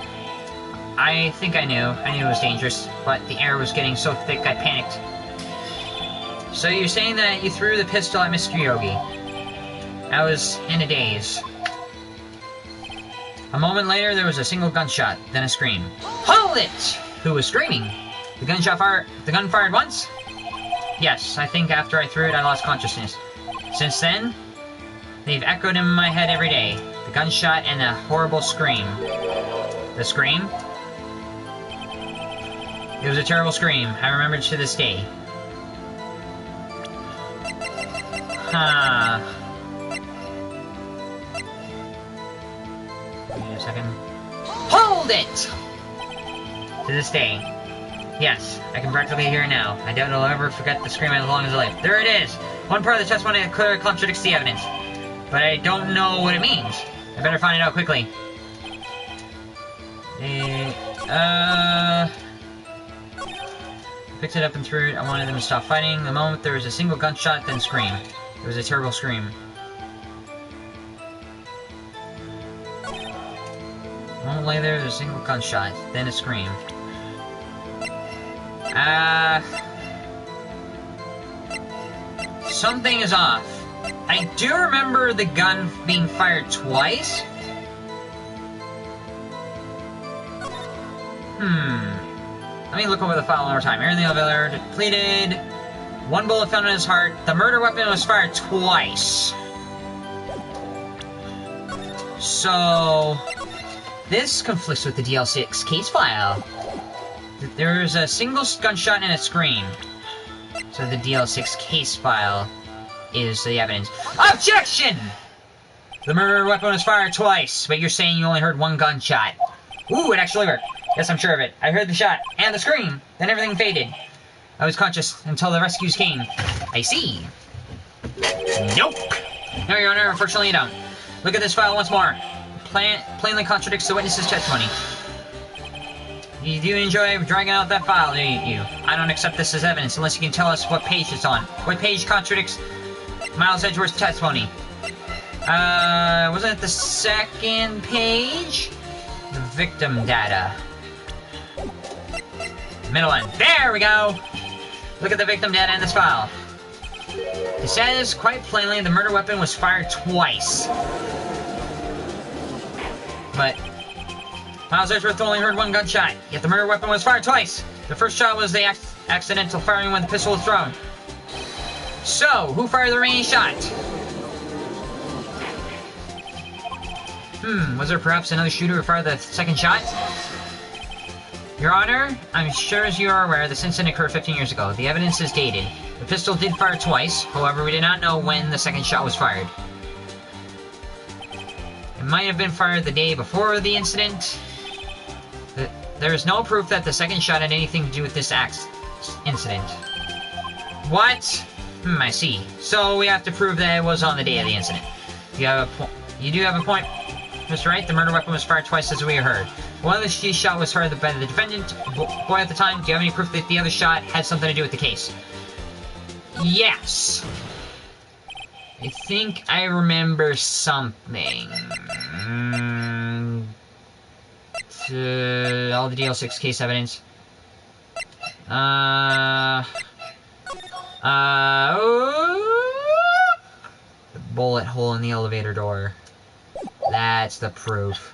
I think I knew. I knew it was dangerous, but the air was getting so thick I panicked. So you're saying that you threw the pistol at Mr. Yogi. I was in a daze. A moment later, there was a single gunshot, then a scream. Hold it! Who was screaming? The gun fired once? Yes, I think after I threw it, I lost consciousness. Since then, they've echoed in my head every day. The gunshot and the horrible scream. The scream? It was a terrible scream. I remember it to this day. Wait a second. Hold it! To this day. Yes, I can practically hear it now. I doubt I'll ever forget the scream as long as I live. There it is! One part of the testimony clearly contradicts the evidence. But I don't know what it means. I better find it out quickly. Picked it up and threw it. I wanted them to stop fighting. The moment there was a single gunshot, then scream. It was a terrible scream. moment later, there's a single gunshot, then a scream. Something is off. I do remember the gun being fired twice. Let me look over the file one more time. Air in the elevator, depleted. One bullet found in his heart. The murder weapon was fired twice. So, this conflicts with the DL6 case file. There's a single gunshot and a scream. So the DL6 case file is the evidence. Objection! The murder weapon was fired twice, but you're saying you only heard one gunshot. Ooh, it actually worked. Yes, I'm sure of it. I heard the shot and the scream. Then everything faded. I was conscious until the rescues came. I see. Nope. No, Your Honor, unfortunately you don't. Look at this file once more. Plainly contradicts the witness's testimony. You do enjoy dragging out that file, do you? I don't accept this as evidence unless you can tell us what page it's on. What page contradicts Miles Edgeworth's testimony? Wasn't it the second page? The victim data. Middle one. There we go! Look at the victim data in this file. It says, quite plainly, the murder weapon was fired twice. But Miles Edgeworth only heard one gunshot, yet the murder weapon was fired twice. The first shot was the accidental firing when the pistol was thrown. So, who fired the remaining shot? Was there perhaps another shooter who fired the second shot? Your Honor, I'm sure as you are aware, this incident occurred 15 years ago. The evidence is dated. The pistol did fire twice, however, we did not know when the second shot was fired. It might have been fired the day before the incident. There is no proof that the second shot had anything to do with this incident. What? I see. So we have to prove that it was on the day of the incident. You do have a point, Mr. Wright. The murder weapon was fired twice, as we heard. One of the shot was fired by the defendant, boy at the time. Do you have any proof that the other shot had something to do with the case? Yes. I think I remember something. All the DL6 case evidence. The bullet hole in the elevator door. That's the proof.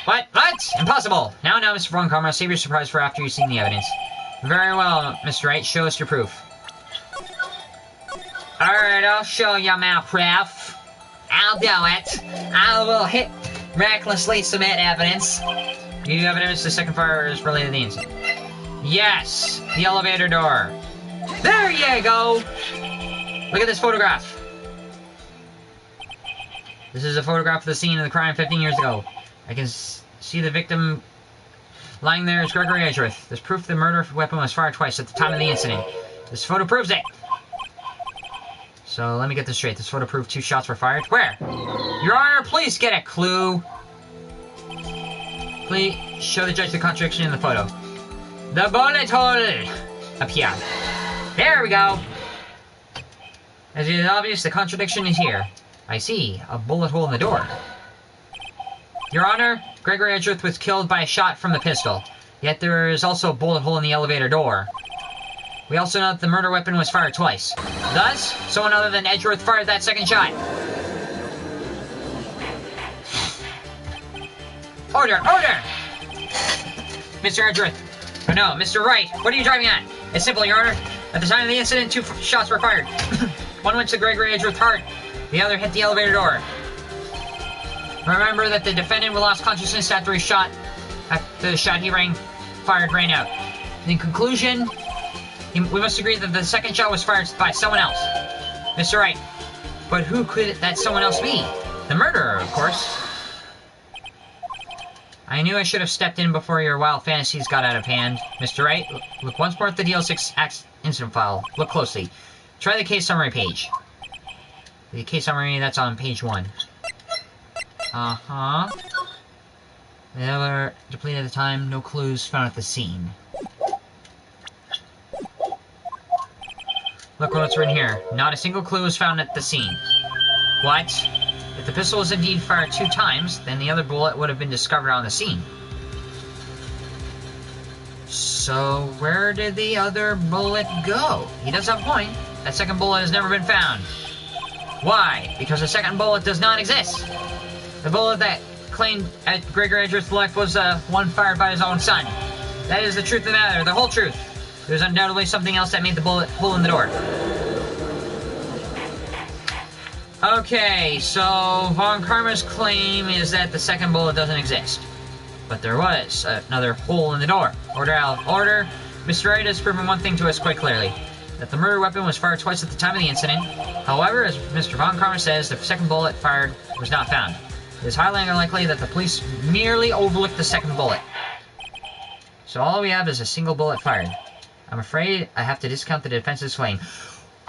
What? Impossible! Now, Mr. Bronkheimer, save your surprise for after you've seen the evidence. Very well, Mr. Wright. Show us your proof. Alright, I'll show you my proof. I'll do it. I will recklessly submit evidence. You have evidence the second fire is related to the incident. Yes! The elevator door. There you go! Look at this photograph. This is a photograph of the scene of the crime 15 years ago. I can see the victim lying there as Gregory Edgeworth. There's proof the murder weapon was fired twice at the time of the incident. This photo proves it. So, let me get this straight. This photo proved 2 shots were fired. Where? Your Honor, please get a clue. Please show the judge the contradiction in the photo. The bullet hole up here. There we go. As it is obvious, the contradiction is here. I see. A bullet hole in the door. Your Honor, Gregory Edgeworth was killed by a shot from the pistol. Yet there is also a bullet hole in the elevator door. We also know that the murder weapon was fired twice. Thus, someone other than Edgeworth fired that second shot. Order! Mr. Edgeworth. Oh no, Mr. Wright, what are you driving at? It's simple, Your Honor. At the time of the incident, 2 shots were fired. One went to Gregory Edgeworth's heart. The other hit the elevator door. Remember that the defendant lost consciousness after the shot he fired ran out. In conclusion, we must agree that the second shot was fired by someone else. Mr. Wright. But who could that someone else be? The murderer, of course. I knew I should have stepped in before your wild fantasies got out of hand. Mr. Wright, look once more at the DL6 incident file. Look closely. Try the case summary page. The case summary, that's on page 1. Uh-huh. They were depleted at the time. No clues found at the scene. Look what's written here. Not a single clue was found at the scene. What? If the pistol was indeed fired 2 times, then the other bullet would have been discovered on the scene. So where did the other bullet go? He does have a point. That second bullet has never been found. Why? Because the second bullet does not exist. The bullet that claimed Gregory Edgeworth's life was one fired by his own son. That is the truth of the matter, the whole truth. There's undoubtedly something else that made the bullet hole in the door. Okay, so Von Karma's claim is that the second bullet doesn't exist. But there was another hole in the door. Order out of order. Mr. Wright has proven one thing to us quite clearly. That the murder weapon was fired twice at the time of the incident. However, as Mr. Von Karma says, the second bullet fired was not found. It is highly unlikely that the police merely overlooked the second bullet. So all we have is a single bullet fired. I'm afraid I have to discount the defense's claim.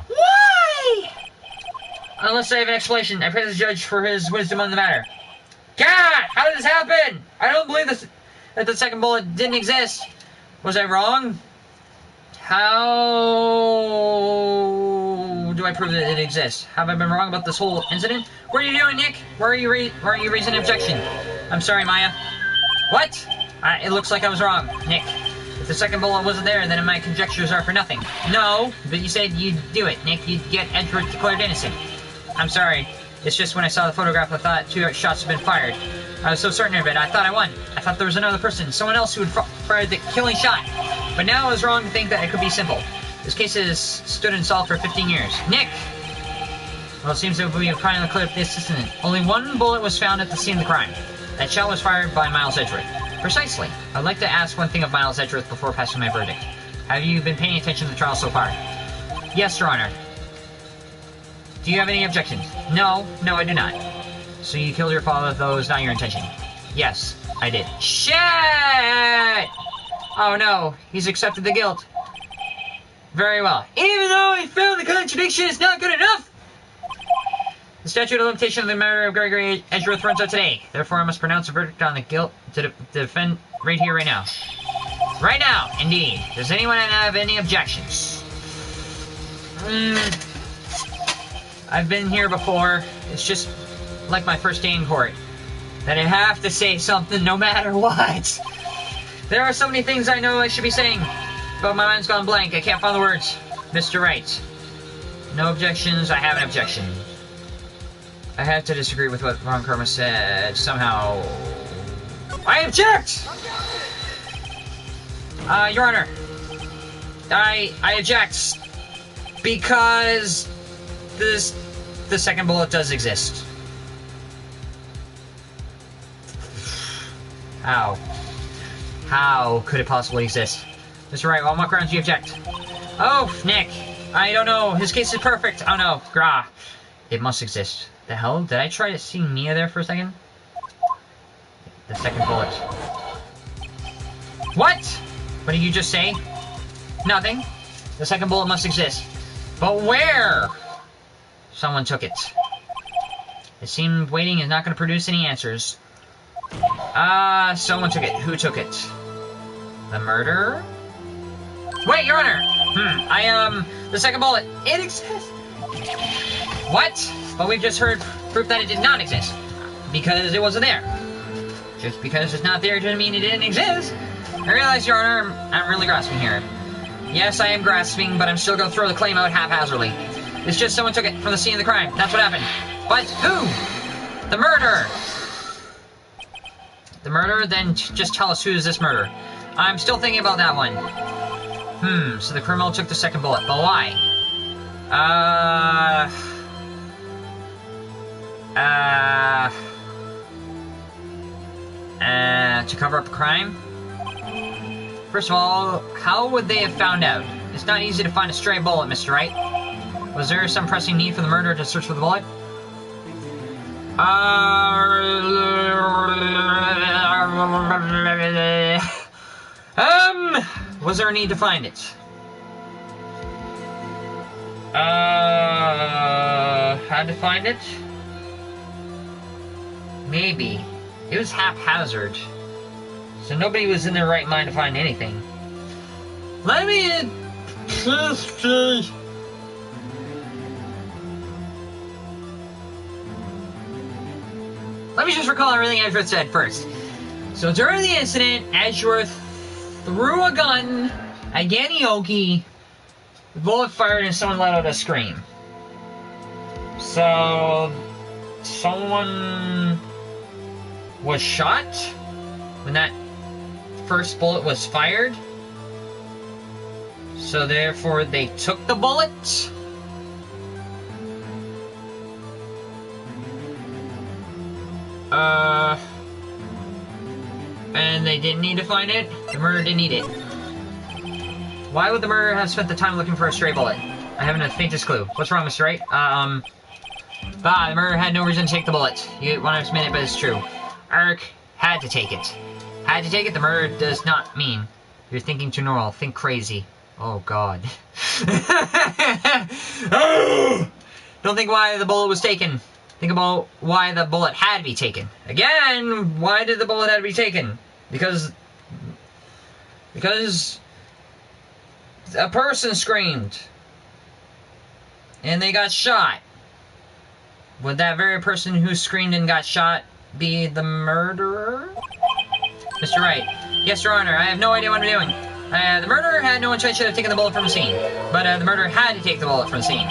Why? Unless I have an explanation, I praise the judge for his wisdom on the matter. God! How did this happen? I don't believe this, that the second bullet didn't exist. Was I wrong? How do I prove that it exists? Have I been wrong about this whole incident? What are you doing, Nick? Why are you raising an objection? I'm sorry, Maya. What? It looks like I was wrong, Nick. If the second bullet wasn't there, then my conjectures are for nothing. No, but you said you'd do it, Nick. You'd get Edgeworth declared innocent. I'm sorry. It's just when I saw the photograph, I thought 2 shots had been fired. I was so certain of it, I thought I won. I thought there was another person, someone else who had fired the killing shot. But now I was wrong to think that it could be simple. This case has stood unsolved for 15 years. Nick! Well, it seems that we have finally cleared up this incident. Only 1 bullet was found at the scene of the crime. That shot was fired by Miles Edgeworth. Precisely. I'd like to ask one thing of Miles Edgeworth before passing my verdict. Have you been paying attention to the trial so far? Yes, Your Honor. Do you have any objections? No, I do not. So you killed your father, though it was not your intention? Yes, I did. Shit! Oh no, he's accepted the guilt. Very well. Even though he found the contradiction is not good enough! The statute of limitation of the murder of Gregory Edgeworth runs out today. Therefore, I must pronounce a verdict on the guilt to defend right here, right now. Right now, indeed. Does anyone have any objections? I've been here before. It's just like my first day in court. That I have to say something no matter what. There are so many things I know I should be saying, but my mind's gone blank. I can't find the words. Mr. Wright. No objections. I have an objection. I have to disagree with what Ron Karma said. Somehow... I object! Your Honor. I object. Because... the second bullet does exist. How? How could it possibly exist? Mr. Wright, on what grounds do you object? Oh, Nick. I don't know. His case is perfect. Oh no. Grah. It must exist. The hell? Did I try to see Mia there for a second? The second bullet. What? What did you just say? Nothing. The second bullet must exist. But where? Someone took it. It seemed waiting is not going to produce any answers. Someone took it. Who took it? The murderer? Wait, Your Honor! The second bullet. It exists! What? But we've just heard proof that it did not exist. Because it wasn't there. Just because it's not there doesn't mean it didn't exist. I realize, Your Honor, I'm really grasping here. Yes, I am grasping, but I'm still going to throw the claim out haphazardly. It's just someone took it from the scene of the crime. That's what happened. But who? The murderer! The murderer? Then just tell us who is this murderer. I'm still thinking about that one. So the criminal took the second bullet. But why? To cover up a crime? First of all, how would they have found out? It's not easy to find a stray bullet, Mr. Wright. Was there some pressing need for the murderer to search for the bullet? Was there a need to find it? Had to find it? Maybe. It was haphazard. So nobody was in their right mind to find anything. Let me just see. let me just recall everything Edgeworth said first. So during the incident, Edgeworth threw a gun at Garnetzx, the bullet fired and someone let out a scream. So someone was shot when that first bullet was fired. So therefore they took the bullet. And they didn't need to find it. The murderer didn't need it. Why would the murderer have spent the time looking for a stray bullet? I haven't the faintest clue. What's wrong, Mr. Wright? The murderer had no reason to take the bullet. You want to admit it, but it's true. Eric had to take it. Had to take it, the murderer does not mean. You're thinking too normal. Think crazy. Oh, God. Don't think why the bullet was taken. Think about why the bullet had to be taken. Again, why did the bullet have to be taken? Because a person screamed. And they got shot. Would that very person who screamed and got shot be the murderer? Mr. Wright. Yes, Your Honor. I have no idea what I'm doing. The murderer had no intention of taking the bullet from the scene. But the murderer had to take the bullet from the scene.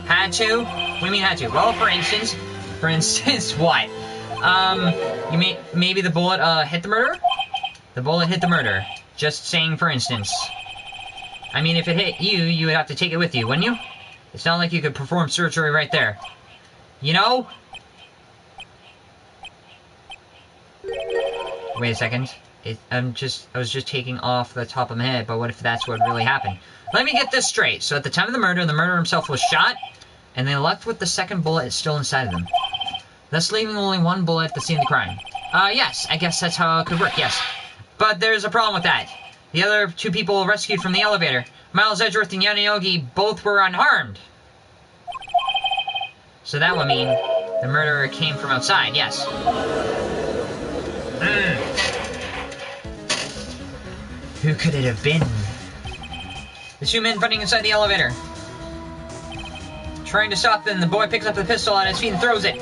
Had to? What do you mean had to? Well, for instance, what? Maybe the bullet hit the murderer? The bullet hit the murderer. Just saying, for instance. I mean, if it hit you, you would have to take it with you, wouldn't you? It's not like you could perform surgery right there. You know? Wait a second. I was just taking off the top of my head, but what if that's what really happened? Let me get this straight. So at the time of the murderer himself was shot, and they left with the second bullet still inside of them. Thus leaving only one bullet at the scene of the crime. Yes, I guess that's how it could work, yes. But there's a problem with that. The other two people rescued from the elevator, Miles Edgeworth and Garnetzx, both were unharmed. So that would mean the murderer came from outside, yes. Who could it have been? The two men fighting inside the elevator. Trying to stop them, the boy picks up the pistol on his feet and throws it.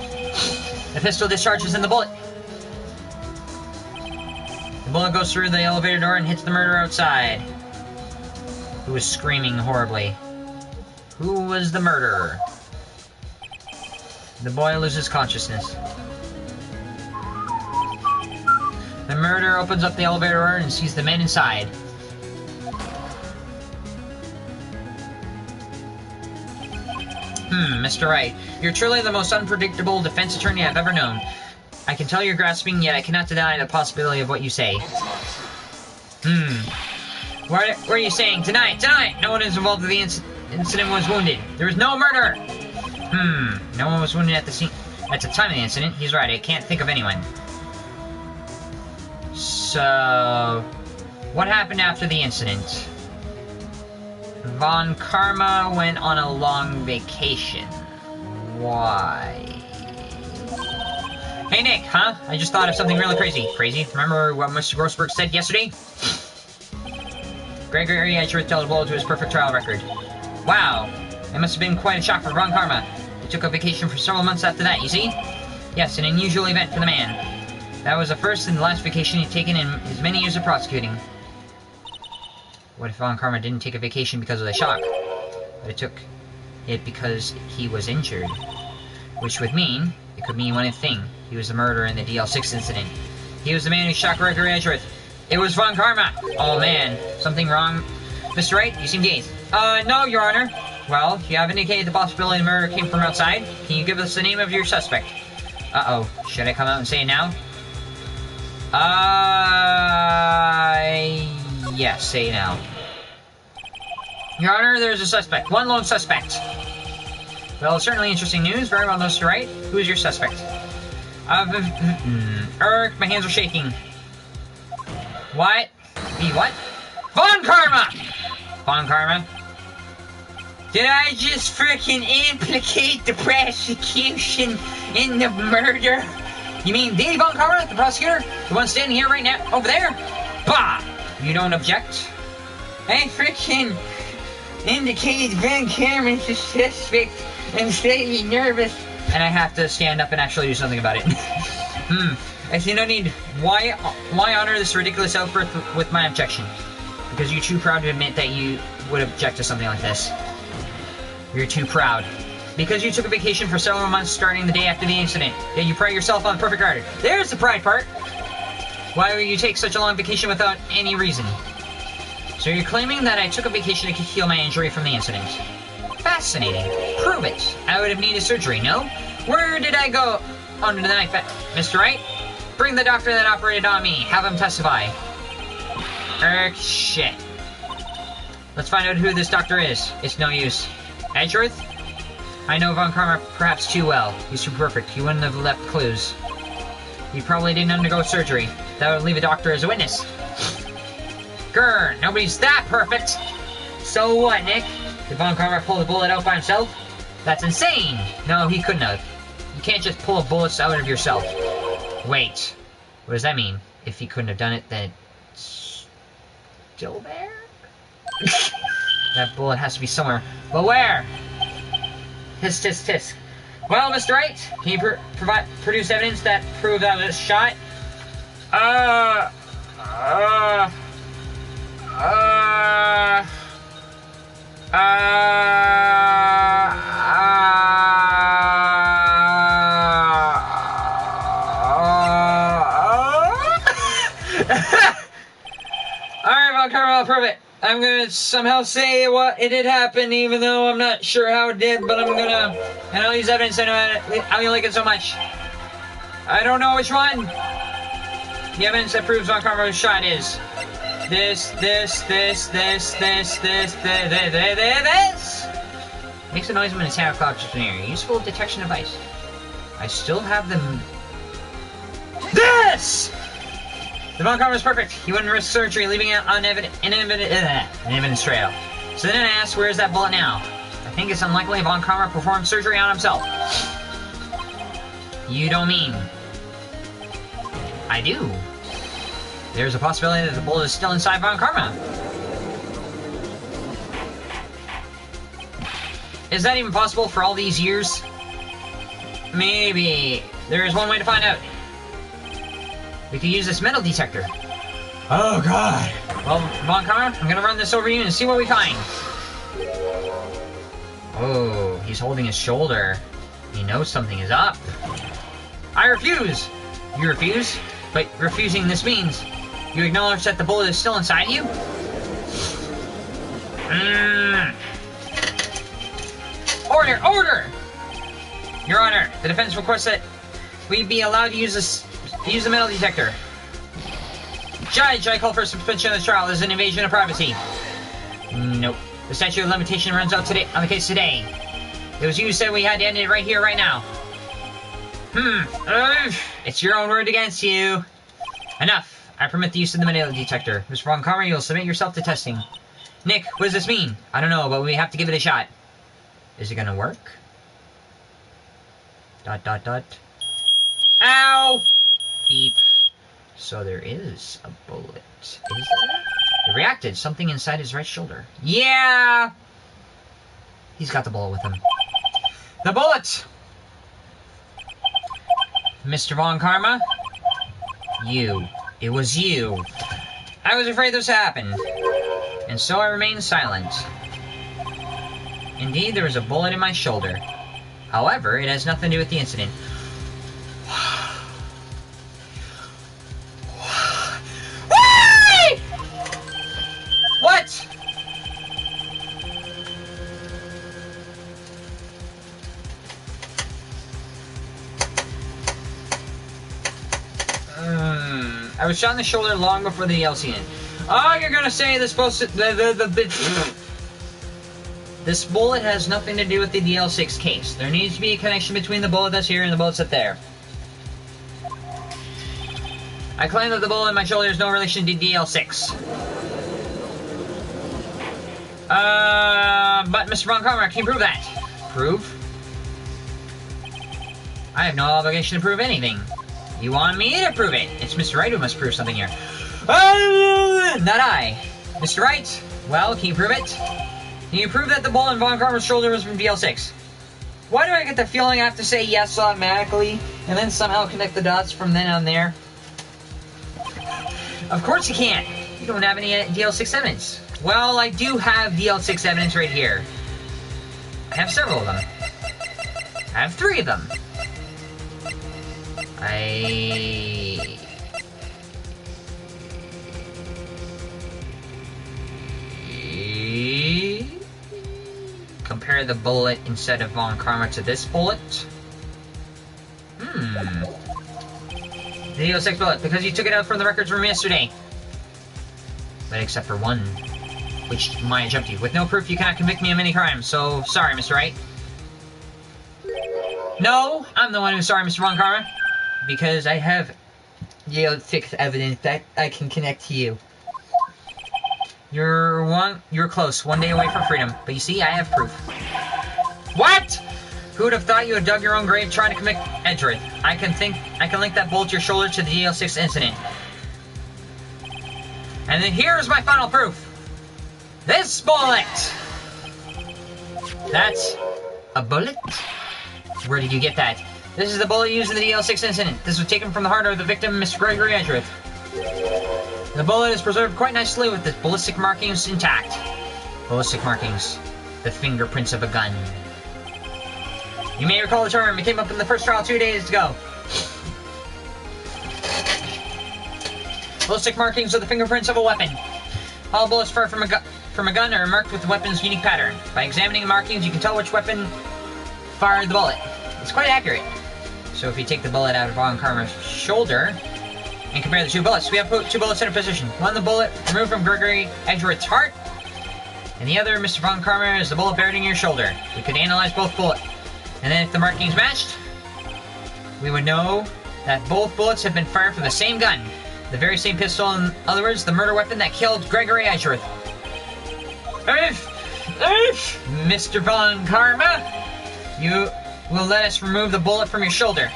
The pistol discharges in the bullet. The bullet goes through the elevator door and hits the murderer outside, who was screaming horribly. Who was the murderer? The boy loses consciousness. The murderer opens up the elevator door and sees the men inside. Mr. Wright, you're truly the most unpredictable defense attorney I've ever known. I can tell you're grasping, yet I cannot deny the possibility of what you say. What are you saying? Tonight! No one is involved in the incident was wounded. There was no murder! No one was wounded at the scene. At the time of the incident. He's right, I can't think of anyone. So, what happened after the incident? Von Karma went on a long vacation. Why? Hey Nick, huh? I just thought of something really crazy. Crazy? Remember what Mr. Grossberg said yesterday? Gregory Edgeworth dealt a blow to his perfect trial record. Wow, it must have been quite a shock for Von Karma. He took a vacation for several months after that, you see? Yes, an unusual event for the man. That was the first and the last vacation he'd taken in his many years of prosecuting. What if Von Karma didn't take a vacation because of the shock? But it took it because he was injured. Which would mean, it could mean one thing. He was the murderer in the DL6 incident. He was the man who shot Gregory Edgeworth. It was Von Karma! Oh man, something wrong? Mr. Wright, you seem dazed. No, Your Honor. Well, you have indicated the possibility the murder came from outside. Can you give us the name of your suspect? Uh-oh. Should I come out and say it now? Yes, say it now. Your Honor, there's a suspect. One lone suspect. Well, certainly interesting news. Very well, Mr. Wright. Who is your suspect? Eric, my hands are shaking. What? What? Von Karma! Von Karma? Did I just frickin' implicate the prosecution in the murder? You mean Danny Von Karma, the prosecutor? The one standing here right now, over there? Bah! You don't object? I frickin' indicated Von Karma as a suspect. I'm slightly nervous. And I have to stand up and actually do something about it. I see no need. Why honor this ridiculous outburst with my objection? Because you're too proud to admit that you would object to something like this. You're too proud. Because you took a vacation for several months starting the day after the incident. Yet you pride yourself on the perfect record. There's the pride part! Why would you take such a long vacation without any reason? So you're claiming that I took a vacation to heal my injury from the incident. Fascinating. Prove it. I would have needed surgery, no? Where did I go under the knife at? Mr. Wright? Bring the doctor that operated on me. Have him testify. Shit. Let's find out who this doctor is. It's no use. Edgeworth? I know Von Karma perhaps too well. He's too perfect. He wouldn't have left clues. He probably didn't undergo surgery. That would leave a doctor as a witness. Grr, nobody's that perfect. So what, Nick? Did Von Karma pull the bullet out by himself? That's insane. No, he couldn't have. You can't just pull bullets out of yourself. Wait. What does that mean? If he couldn't have done it, then it's still there? That bullet has to be somewhere. But where? Tisk, tisk, tisk. Well, Mr. Wright, can you produce evidence that proves that was shot? Alright, Von Karma, I'll prove it. I'm gonna somehow say it did happen, even though I'm not sure how it did, but I'm gonna... And I'll use evidence I know how you like it so much. I don't know which one. The evidence that proves Von Karma was shot is... This. Makes a noise when an attack object near. Useful detection device. I still have them... This! The Von Karma is perfect. He wouldn't risk surgery, leaving it an evidence trail. So then I asked, where is that bullet now? I think it's unlikely Von Karma performed surgery on himself. You don't mean... I do. There's a possibility that the bullet is still inside Von Karma. Is that even possible for all these years? Maybe. There is one way to find out. We could use this metal detector. Oh, God. Well, Von Karma, I'm gonna run this over you and see what we find. Oh, he's holding his shoulder. He knows something is up. I refuse! You refuse? But refusing this means you acknowledge that the bullet is still inside you? Order! Order! Your Honor, the defense requests that we be allowed to use the metal detector. Judge, I call for suspension of the trial. This is an invasion of privacy. Nope. The statute of limitation runs out today on the case today. It was you who said we had to end it right here, right now. It's your own word against you. Enough. I permit the use of the metal detector. Mr. Von Karma, you'll submit yourself to testing. Nick, what does this mean? I don't know, but we have to give it a shot. Is it gonna work? ... Ow! Beep. So there is a bullet. Is there? It reacted. Something inside his right shoulder. Yeah! He's got the bullet with him. The bullet! Mr. Von Karma? You. It was you. I was afraid this happened. And so I remained silent. Indeed, there was a bullet in my shoulder. However, it has nothing to do with the incident. What? I was shot in the shoulder long before the DLC ended. Oh, you're gonna say this supposed to... This bullet has nothing to do with the DL6 case. There needs to be a connection between the bullet that's here and the bullets that's there. I claim that the bullet in my shoulder has no relation to DL6. But Mr. Von Karma, can you prove that? Prove? I have no obligation to prove anything. You want me to prove it? It's Mr. Wright who must prove something here. Not I. Mr. Wright? Well, can you prove it? Can you prove that the bullet in Von Karma's shoulder was from DL6? Why do I get the feeling I have to say yes automatically, and then somehow connect the dots from then on there? Of course you can't. You don't have any DL6 evidence. Well, I do have DL6 evidence right here. I have several of them. I have 3 of them. Compare the bullet instead of Von Karma to this bullet. The DL6 bullet, because you took it out from the records room yesterday. But except for one, which Maya jumped you. With no proof, you cannot convict me of any crime, so sorry, Mr. Wright. No, I'm the one who's sorry, Mr. Von Karma. Because I have DL6 evidence that I can connect to you. You're close, 1 day away from freedom. But you see, I have proof. What? Who would have thought you had dug your own grave trying to commit Edgeworth? I can link that bullet to your shoulder to the DL6 incident. And then here's my final proof. This bullet! That's a bullet? Where did you get that? This is the bullet used in the DL6 incident. This was taken from the heart of the victim, Mr. Gregory Edgeworth. The bullet is preserved quite nicely with the ballistic markings intact. Ballistic markings. The fingerprints of a gun. You may recall the term. It came up in the first trial 2 days ago. Ballistic markings are the fingerprints of a weapon. All bullets fired from a gun are marked with the weapon's unique pattern. By examining the markings, you can tell which weapon fired the bullet. It's quite accurate. So if you take the bullet out of Von Karma's shoulder and compare the 2 bullets, we have put 2 bullets in a position. One, the bullet removed from Gregory Edgeworth's heart, and the other, Mr. Von Karma, is the bullet buried in your shoulder. We could analyze both bullets, and then if the markings matched, we would know that both bullets have been fired from the same gun. The very same pistol, in other words, the murder weapon that killed Gregory Edgeworth. Mr. Von Karma, you will let us remove the bullet from your shoulder.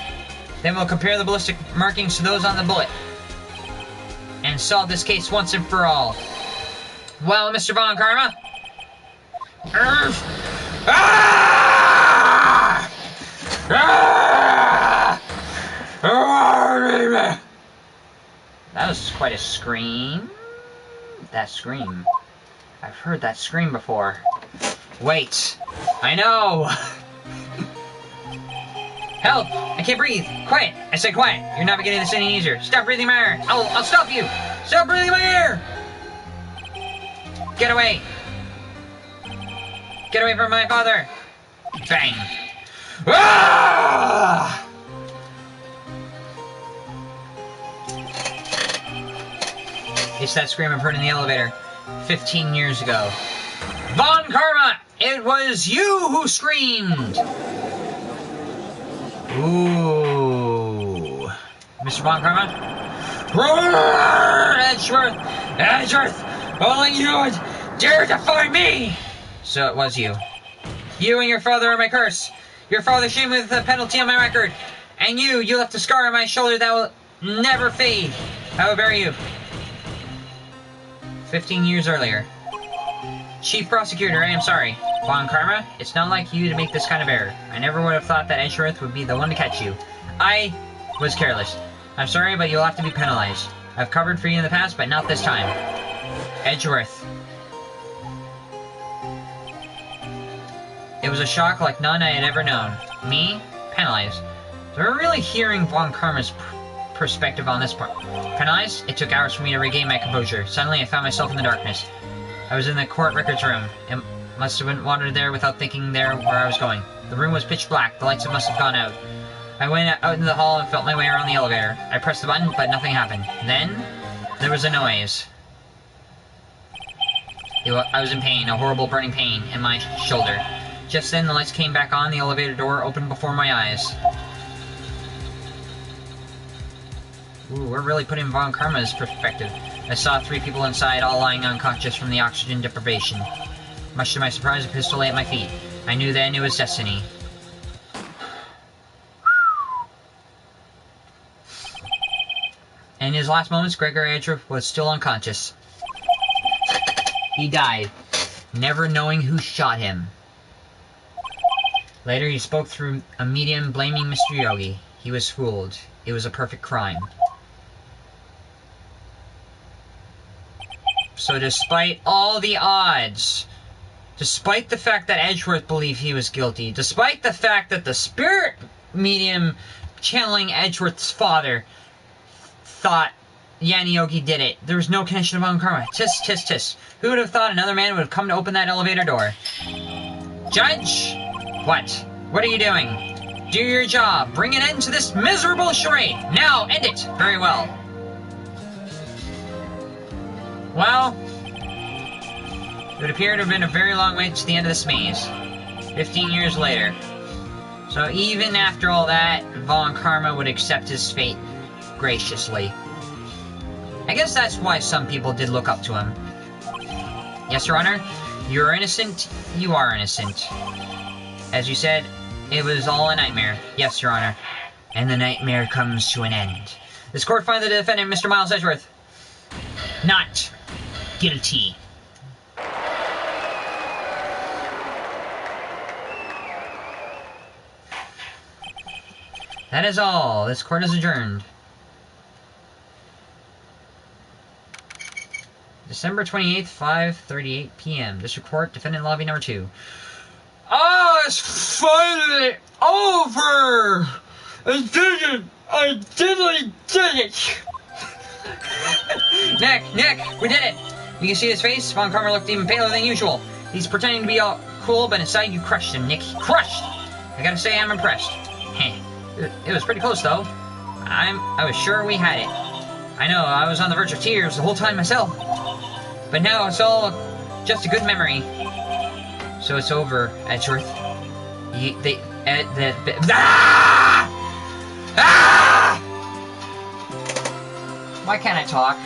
Then we'll compare the ballistic markings to those on the bullet. And solve this case once and for all. Well, Mr. Von Karma? That was quite a scream. That scream. I've heard that scream before. Wait. I know! Help! I can't breathe! Quiet! I said quiet! You're not getting this any easier. Stop breathing my air! I'll stop you! Stop breathing my air! Get away! Get away from my father! Bang! Ah! It's that scream I've heard in the elevator 15 years ago. Von Karma! It was you who screamed! Ooh. Mr. Von Karma? Edgeworth! Edgeworth! Only you would dare defy me! So it was you. You and your father are my curse. Your father shamed me with a penalty on my record. And you left a scar on my shoulder that will never fade. I will bury you. 15 years earlier. Chief Prosecutor, I am sorry. Von Karma, it's not like you to make this kind of error. I never would have thought that Edgeworth would be the one to catch you. I was careless. I'm sorry, but you'll have to be penalized. I've covered for you in the past, but not this time. Edgeworth. It was a shock like none I had ever known. Me? Penalized. So we're really hearing Von Karma's perspective on this part. Penalized? It took hours for me to regain my composure. Suddenly I found myself in the darkness. I was in the court records room. It must have wandered there without thinking there where I was going. The room was pitch black. The lights must have gone out. I went out into the hall and felt my way around the elevator. I pressed the button, but nothing happened. Then, there was a noise. I was in pain, a horrible burning pain in my shoulder. Just then, the lights came back on, the elevator door opened before my eyes. Ooh, we're really putting Von Karma's perspective. I saw 3 people inside, all lying unconscious from the oxygen deprivation. Much to my surprise, a pistol lay at my feet. I knew then it was destiny. In his last moments, Gregory Edgeworth was still unconscious. He died, never knowing who shot him. Later, he spoke through a medium blaming Mr. Yogi. He was fooled. It was a perfect crime. So despite all the odds, despite the fact that Edgeworth believed he was guilty, despite the fact that the spirit medium channeling Edgeworth's father thought Yanni Yogi did it, there was no connection among karma. Tisk, tisk, tisk. Who would have thought another man would have come to open that elevator door? Judge? What? What are you doing? Do your job. Bring an end to this miserable charade. Now, end it. Very well. Well, it would appear to have been a very long way to the end of this maze. 15 years later. So even after all that, Von Karma would accept his fate graciously. I guess that's why some people did look up to him. Yes, Your Honor. You're innocent. You are innocent. As you said, it was all a nightmare. Yes, Your Honor. And the nightmare comes to an end. This court finds the defendant, Mr. Miles Edgeworth, not guilty. That is all. This court is adjourned. December 28th, 5:38 p.m. District Court, Defendant Lobby Number 2. Oh, it's finally over! I did it! Nick, we did it! You can see his face. Von Karma looked even paler than usual. He's pretending to be all cool, but inside you crushed him, Nick. Crushed! I gotta say, I'm impressed. It was pretty close, though. I was sure we had it. I know, I was on the verge of tears the whole time myself. But now it's all just a good memory. So it's over, Edgeworth. Why can't I talk?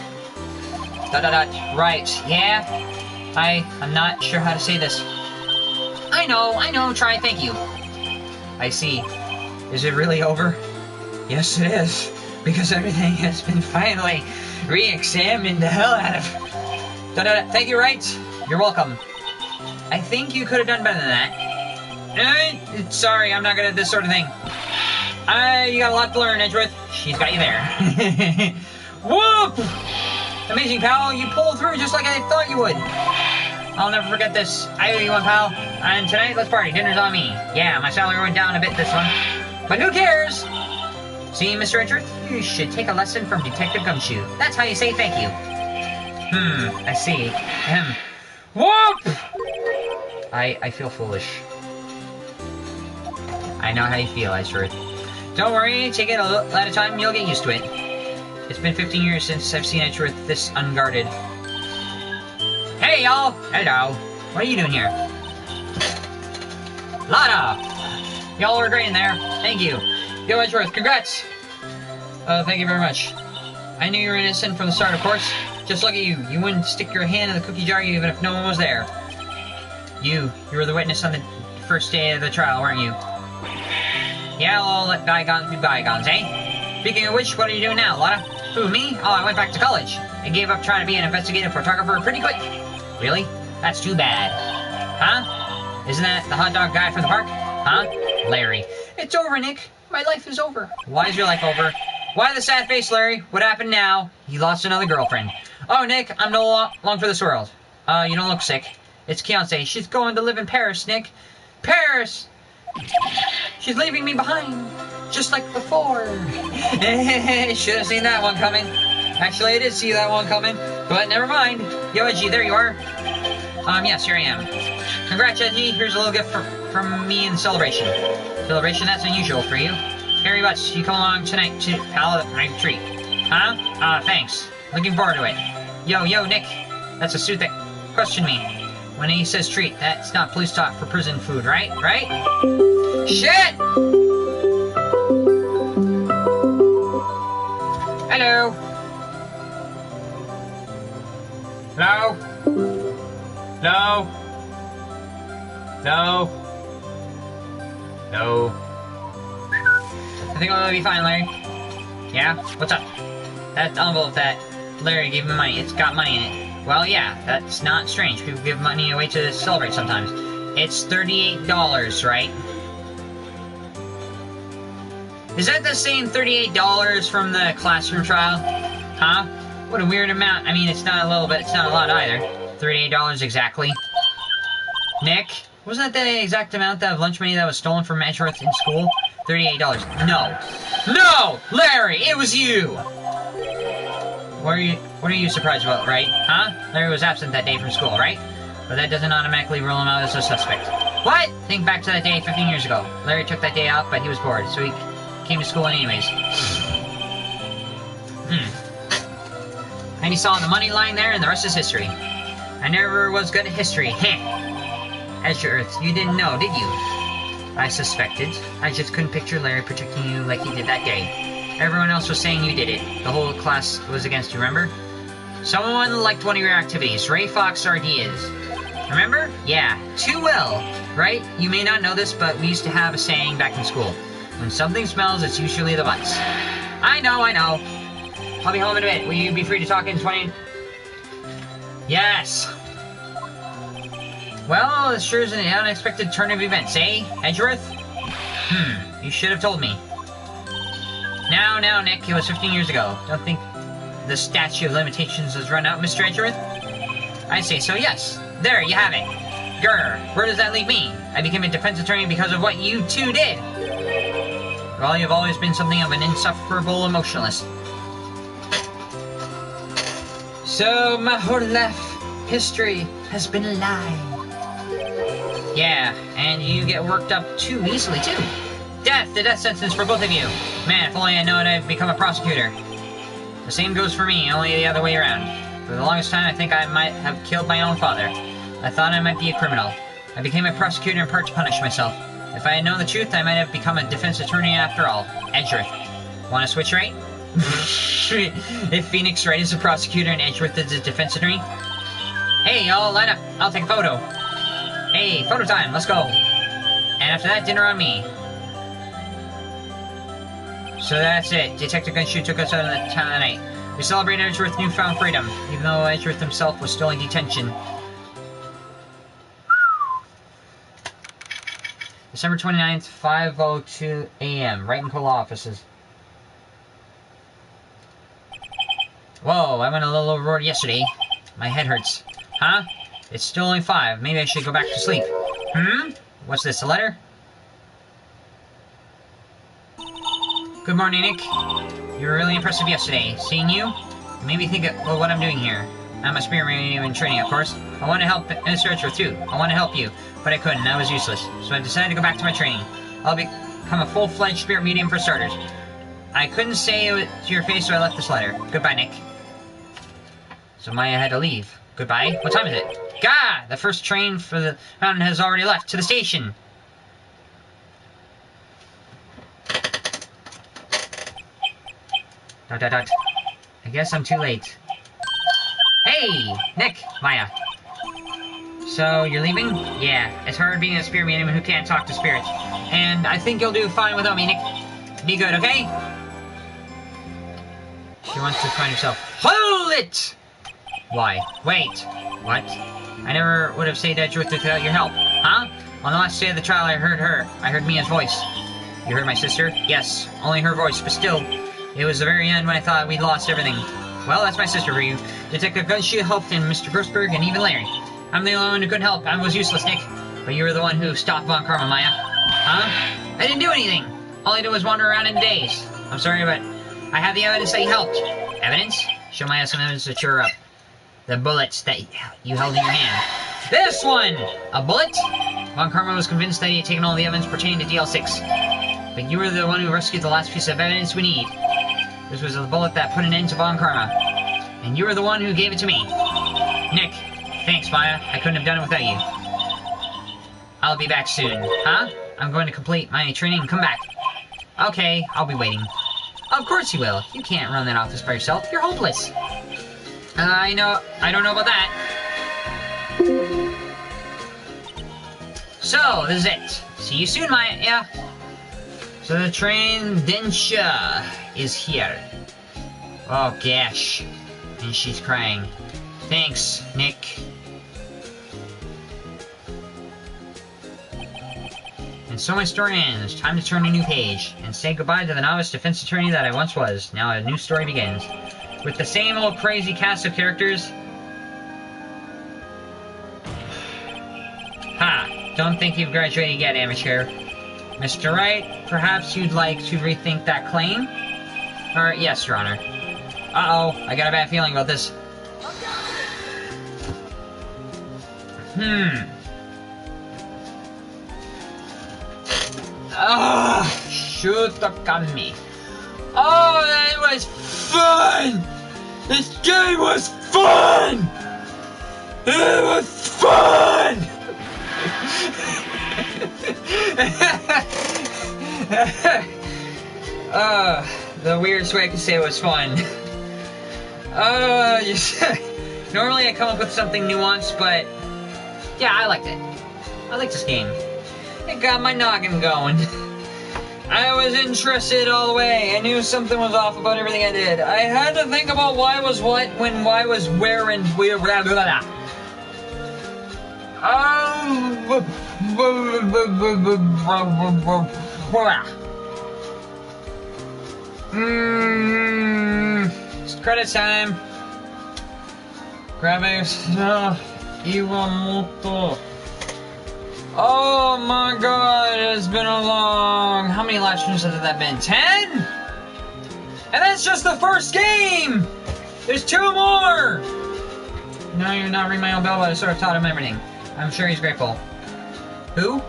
Right, yeah? I'm not sure how to say this. I know, try, thank you. I see. Is it really over? Yes, it is. Because everything has been finally re-examined the hell out of. Thank you, Wright. You're welcome. I think you could have done better than that. Sorry, I'm not good at this sort of thing. You got a lot to learn, Edgeworth. She's got you there. Whoop! Amazing, pal. You pulled through just like I thought you would. I'll never forget this. I owe you one, pal. And tonight, let's party. Dinner's on me. Yeah, my salary went down a bit this one. But who cares? See, Mr. Edgeworth, you should take a lesson from Detective Gumshoe. That's how you say thank you. I see. Whoop! I feel foolish. I know how you feel, Edgeworth. Don't worry, take it a little at a time, you'll get used to it. It's been 15 years since I've seen Edgeworth this unguarded. Hey, y'all! Hello. What are you doing here? Lada! Y'all were great in there. Thank you. Yo, Edgeworth, congrats! Thank you very much. I knew you were innocent from the start, of course. Just look at you. You wouldn't stick your hand in the cookie jar even if no one was there. You were the witness on the first day of the trial, weren't you? Yeah, I'll let bygones be bygones, eh? Speaking of which, what are you doing now, Lotta? Who, me? Oh, I went back to college. I gave up trying to be an investigative photographer pretty quick. Really? That's too bad. Huh? Isn't that the hot dog guy from the park? Huh? Larry. It's over, Nick. My life is over. Why is your life over? Why the sad face, Larry? What happened now? He lost another girlfriend. Oh, Nick, I'm no long for this world. You don't look sick. It's Keontae. She's going to live in Paris, Nick. Paris! She's leaving me behind. Just like before. Should have seen that one coming. Actually, I did see that one coming. But never mind. Yo, Edgy, there you are. Yes, here I am. Congrats, Edgy. Here's a little gift from me in celebration. Celebration? That's unusual for you. Harry Butts, you come along tonight to pal my treat. Huh? Thanks. Looking forward to it. Yo, Nick. That's a suit that questioned me. When he says treat, that's not police talk for prison food, right? Right? Shit! Hello? Hello? No? No? No? I think I'm gonna be fine, Larry. Yeah? What's up? That envelope that Larry gave me money, it's got money in it. Well, yeah, that's not strange. People give money away to celebrate sometimes. It's $38, right? Is that the same $38 from the classroom trial? Huh? What a weird amount. I mean, it's not a little bit, it's not a lot either. $38 exactly. Nick, wasn't that the exact amount of lunch money that was stolen from Edgeworth in school? $38. No. No! Larry, it was you! What are you surprised about, right? Huh? Larry was absent that day from school, right? But that doesn't automatically rule him out as a suspect. What? Think back to that day 15 years ago. Larry took that day off, but he was bored, so he came to school anyways. And he saw the money lying there, and the rest is history. I never was good at history. Heh. Edgeworth, you didn't know, did you? I suspected. I just couldn't picture Larry protecting you like he did that day. Everyone else was saying you did it. The whole class was against you, remember? Someone liked one of your activities, Ray Fox ideas. Remember? Yeah, too well. Right? You may not know this, but we used to have a saying back in school. When something smells, it's usually the butts. I know. I'll be home in a bit. Will you be free to talk in 20... Yes. Well, this sure is an unexpected turn of events, eh, Edgeworth? You should have told me. Now, Nick, it was 15 years ago. Don't think the statute of limitations has run out, Mr. Edgeworth? I'd say so, yes. There, you have it. Grr, where does that leave me? I became a defense attorney because of what you two did. Well, you've always been something of an insufferable emotionalist. So, my whole life history has been a lie. Yeah, and you get worked up too easily, too. Death! The death sentence for both of you. Man, if only I known I'd become a prosecutor. The same goes for me, only the other way around. For the longest time, I think I might have killed my own father. I thought I might be a criminal. I became a prosecutor in part to punish myself. If I had known the truth, I might have become a defense attorney after all. Edgeworth. Want to switch, Wright? If Phoenix Wright is a prosecutor and Edgeworth is a defense attorney? Hey, y'all, line up. I'll take a photo. Hey, photo time. Let's go. And after that, dinner on me. So that's it. Detective Gunshoe took us out of the town tonight. We celebrated Edgeworth's newfound freedom, even though Edgeworth himself was still in detention. December 29th, 5:02 a.m. Wright and Cole offices. Whoa, I went a little overboard yesterday. My head hurts. Huh? It's still only 5. Maybe I should go back to sleep. What's this, a letter? Good morning, Nick. You were really impressive yesterday. Seeing you made me think of what I'm doing here. I'm a spirit medium in training, of course. I want to help Mr. Edgeworth, too. I want to help you, but I couldn't. I was useless. So I decided to go back to my training. I'll become a full-fledged spirit medium for starters. I couldn't say it to your face, so I left this letter. Goodbye, Nick. So Maya had to leave. Goodbye. What time is it? Gah! The first train for the mountain has already left. To the station. I guess I'm too late. Hey! Nick! Maya. So, you're leaving? Yeah. It's hard being a spirit medium who can't talk to spirits. And I think you'll do fine without me, Nick. Be good, okay? She wants to find herself. Hold it! Why? Wait. What? I never would have saved Edgeworth without your help. Huh? On the last day of the trial, I heard her. I heard Mia's voice. You heard my sister? Yes. Only her voice, but still. It was the very end when I thought we'd lost everything. Well, that's my sister for you. Detective Gunshoe helped in Mr. Grossberg and even Larry. I'm the only one who couldn't help. I was useless, Nick. But you were the one who stopped Von Karma, Maya. Huh? I didn't do anything. All I did was wander around in a daze. I'm sorry, but I have the evidence that you helped. Evidence? Show Maya some evidence to cheer her up. The bullets that you held in your hand. This one! A bullet? Von Karma was convinced that he had taken all the evidence pertaining to DL6. But you were the one who rescued the last piece of evidence we need. This was the bullet that put an end to Von Karma. And you were the one who gave it to me. Nick, thanks, Maya. I couldn't have done it without you. I'll be back soon. Huh? I'm going to complete my training and come back. Okay, I'll be waiting. Of course you will. You can't run that office by yourself. You're hopeless. I don't know about that. So, this is it. See you soon, Maya. Yeah. So the train Densha is here. Oh, gosh. And she's crying. Thanks, Nick. And so my story ends. Time to turn a new page and say goodbye to the novice defense attorney that I once was. Now a new story begins. With the same old crazy cast of characters. Ha! Don't think you've graduated yet, amateur. Mr. Wright, perhaps you'd like to rethink that claim? Yes, Your Honor. Uh-oh, I got a bad feeling about this. Shoot the kami. Oh, that was fun! This game was fun! It was fun! The weirdest way I could say it was fun. Normally I come up with something nuanced, but yeah, I liked it. I liked this game. It got my noggin going. I was interested all the way. I knew something was off about everything I did. I had to think about why was what, when why was where, and where, blah, blah, blah. It's credit time. Graphics. Iwamoto. Oh my god, it's been a long... How many live streams have that been? 10? And that's just the first game! There's 2 more! No, you're not ringing my own bell, but I sort of taught him everything. I'm sure he's grateful. Who?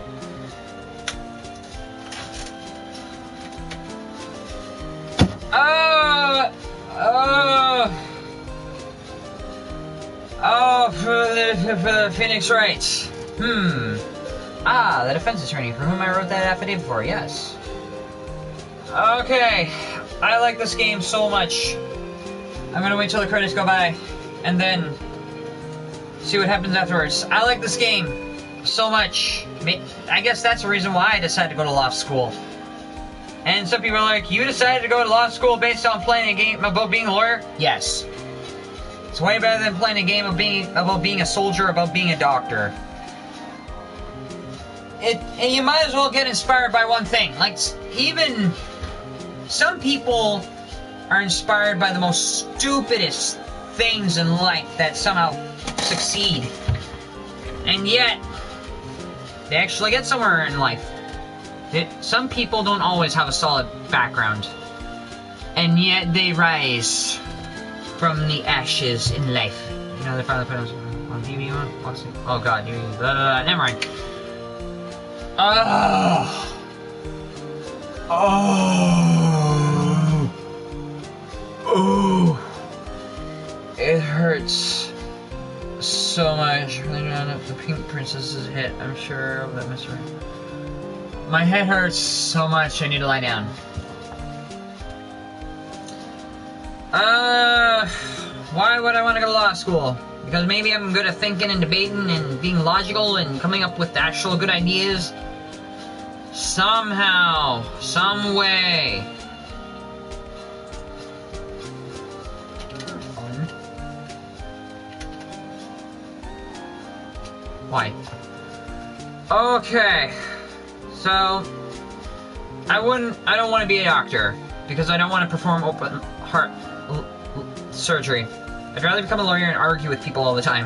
For the Phoenix Wright. The defense attorney for whom I wrote that affidavit for, yes. Okay, I like this game so much. I'm gonna wait till the credits go by, and then see what happens afterwards. I like this game so much. I guess that's the reason why I decided to go to law school. And some people are like, you decided to go to law school based on playing a game about being a lawyer? Yes. It's way better than playing a game about being a soldier, about being a doctor. And you might as well get inspired by one thing. Like, even some people are inspired by the most stupidest things in life that somehow succeed. And yet, they actually get somewhere in life. Some people don't always have a solid background. And yet they rise from the ashes in life. You know, they finally put them on TV. Oh god, never mind. It hurts so much. Really round up the Pink Princess's hit. I'm sure of that mystery. My head hurts so much. I need to lie down. Why would I want to go to law school? Because maybe I'm good at thinking and debating and being logical and coming up with actual good ideas. Somehow, some way. Why? Okay. So, I don't want to be a doctor because I don't want to perform open heart surgery. I'd rather become a lawyer and argue with people all the time.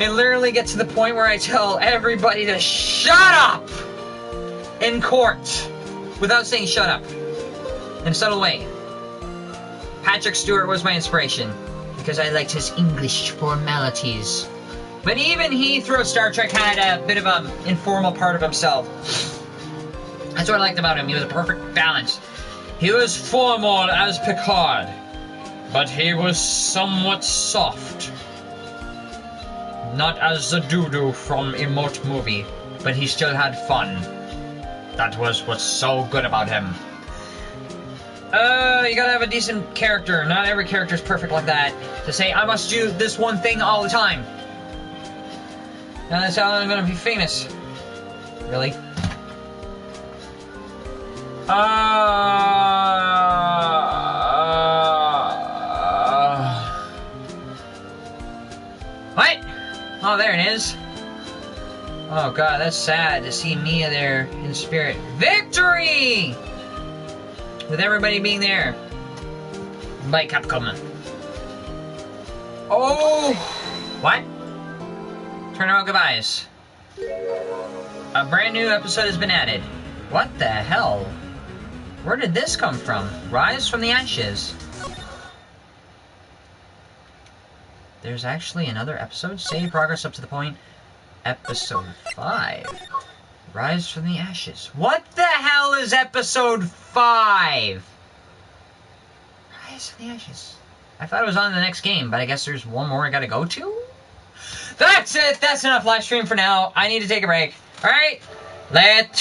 It literally gets to the point where I tell everybody to shut up in court without saying shut up in a subtle way. Patrick Stewart was my inspiration because I liked his English formalities. But even he, through Star Trek, had a bit of an informal part of himself. That's what I liked about him. He was a perfect balance. He was formal as Picard, but he was somewhat soft. Not as the doo-doo from Emote movie, but he still had fun. That was what's so good about him. You gotta have a decent character. Not every character is perfect like that. To say, I must do this one thing all the time. Now that's how I'm gonna be famous. Really? What? Oh, there it is. Oh god, that's sad to see Mia there in spirit. Victory! With everybody being there. By Capcom. Oh! What? Turnaround goodbyes. A brand new episode has been added. What the hell? Where did this come from? Rise from the ashes. There's actually another episode? Save progress up to the point. Episode 5. Rise from the ashes. What the hell is episode 5? Rise from the ashes. I thought it was on the next game, but I guess there's one more I gotta go to? That's it! That's enough live stream for now. I need to take a break. Alright? Let's